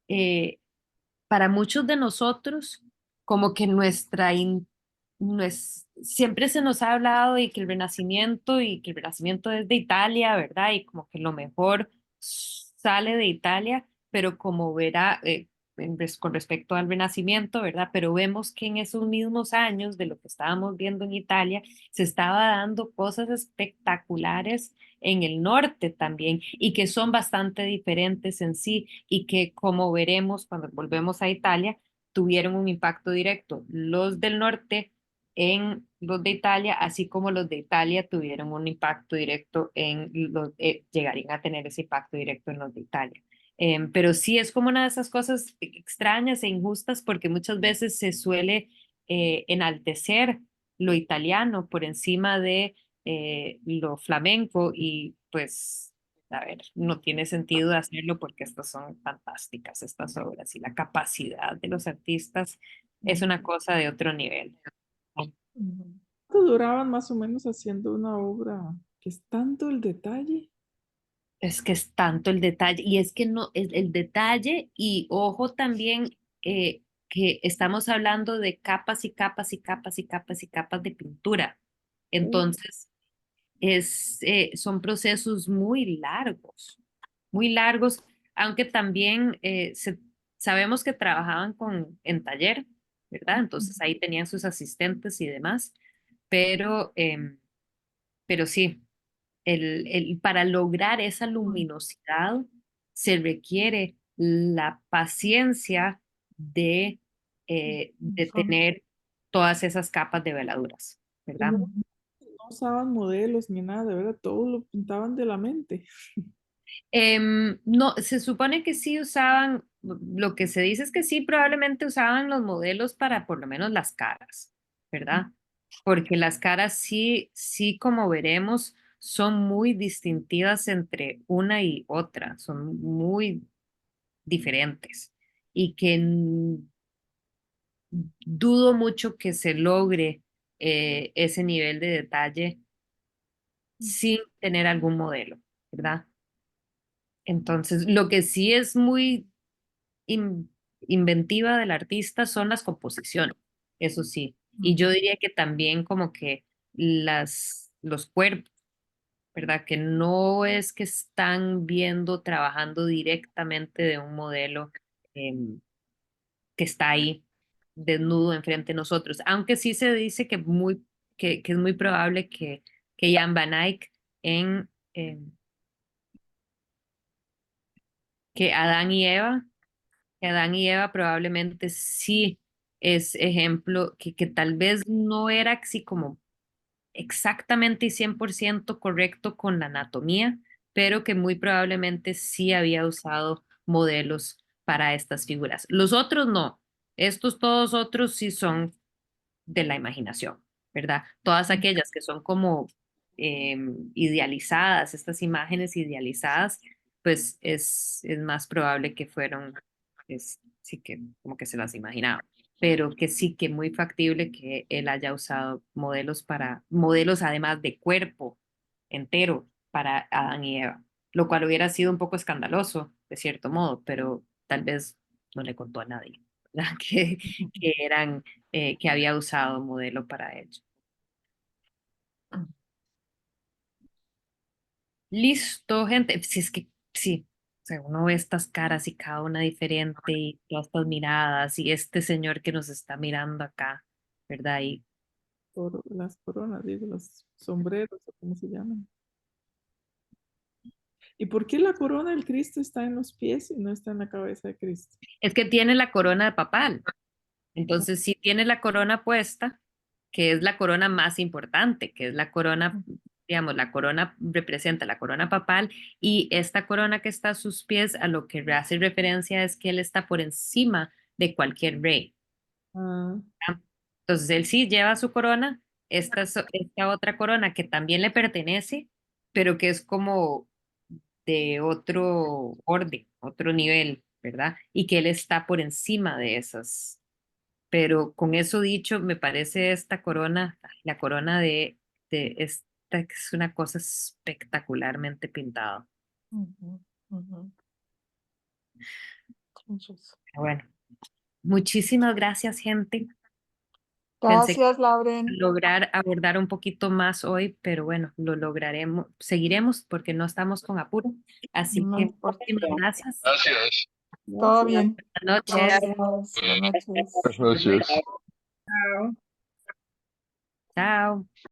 eh, para muchos de nosotros, como que siempre se nos ha hablado y que el Renacimiento es de Italia, ¿verdad? Y como que lo mejor sale de Italia, pero como verá, con respecto al Renacimiento, ¿verdad? Pero vemos que en esos mismos años de lo que estábamos viendo en Italia, se estaba dando cosas espectaculares en el norte también y que son bastante diferentes en sí y que como veremos cuando volvemos a Italia, tuvieron un impacto directo. Los del norte en los de Italia, así como los de Italia tuvieron un impacto directo llegarían a tener ese impacto directo en los de Italia. Pero sí es como una de esas cosas extrañas e injustas porque muchas veces se suele enaltecer lo italiano por encima de lo flamenco y pues, a ver, no tiene sentido hacerlo porque estas son fantásticas, estas obras y la capacidad de los artistas es una cosa de otro nivel. Ujú. ¿Cuánto duraban más o menos haciendo una obra? Que es tanto el detalle. Es que es tanto el detalle y es que no, el detalle y ojo también que estamos hablando de capas y capas y capas y capas y capas de pintura. Entonces, son procesos muy largos, aunque también sabemos que trabajaban en taller, ¿verdad? Entonces ahí tenían sus asistentes y demás, pero, pero sí, para lograr esa luminosidad se requiere la paciencia de Son- tener todas esas capas de veladuras, Y ¿verdad? no usaban modelos ni nada, de verdad, todo lo pintaban de la mente. No, se supone que sí usaban, lo que se dice es que sí, probablemente usaban los modelos para por lo menos las caras, ¿verdad? Porque las caras sí, sí, como veremos, son muy distintivas entre una y otra, son muy diferentes y que dudo mucho que se logre ese nivel de detalle sin tener algún modelo, ¿verdad? Entonces, lo que sí es muy inventiva del artista son las composiciones, eso sí. Y yo diría que también como que los cuerpos, ¿verdad? Que no es que están viendo, trabajando directamente de un modelo em, que está ahí desnudo enfrente de nosotros, aunque sí se dice que es muy probable que Jan van Eyck en que Adán y Eva que Adán y Eva probablemente sí es ejemplo que tal vez no era así como exactamente y 100% correcto con la anatomía, pero que muy probablemente sí había usado modelos para estas figuras. Los otros no, estos todos otros sí son de la imaginación, ¿verdad? Todas aquellas que son como idealizadas, estas imágenes idealizadas, pues es más probable que fueron, sí que como que se las imaginaba, pero que sí que muy factible que él haya usado modelos además de cuerpo entero para Adán y Eva, lo cual hubiera sido un poco escandaloso, de cierto modo, pero tal vez no le contó a nadie, ¿verdad? Que eran que había usado modelo para ello. Listo, gente. Si es que sí, o sea, uno ve estas caras y cada una diferente y todas estas miradas y este señor que nos está mirando acá, ¿verdad? Y Las coronas, digo, los sombreros, o ¿cómo se llaman? ¿Y por qué la corona del Cristo está en los pies y no está en la cabeza de Cristo? es que tiene la corona de papal. Entonces sí tiene la corona puesta, que es la corona más importante, que es la corona, digamos, la corona representa la corona papal y esta corona que está a sus pies a lo que hace referencia es que él está por encima de cualquier rey. Ah, Entonces él sí lleva su corona, esta otra corona que también le pertenece, pero que es como de otro orden, otro nivel, ¿verdad? Y que él está por encima de esas. Pero con eso dicho, me parece esta corona, ay, la corona de esta que es una cosa espectacularmente pintada. Ujú, ujú. Entonces, Bueno, muchísimas gracias, gente. Pensé que gracias, Lauren. lograr abordar un poquito más hoy, pero bueno, lo lograremos, seguiremos porque no estamos con apuro. Así No que importa. muchísimas gracias. Gracias. Todo gracias. bien. Buenas noches. Gracias. Buenas noches. Buenas noches. Chao.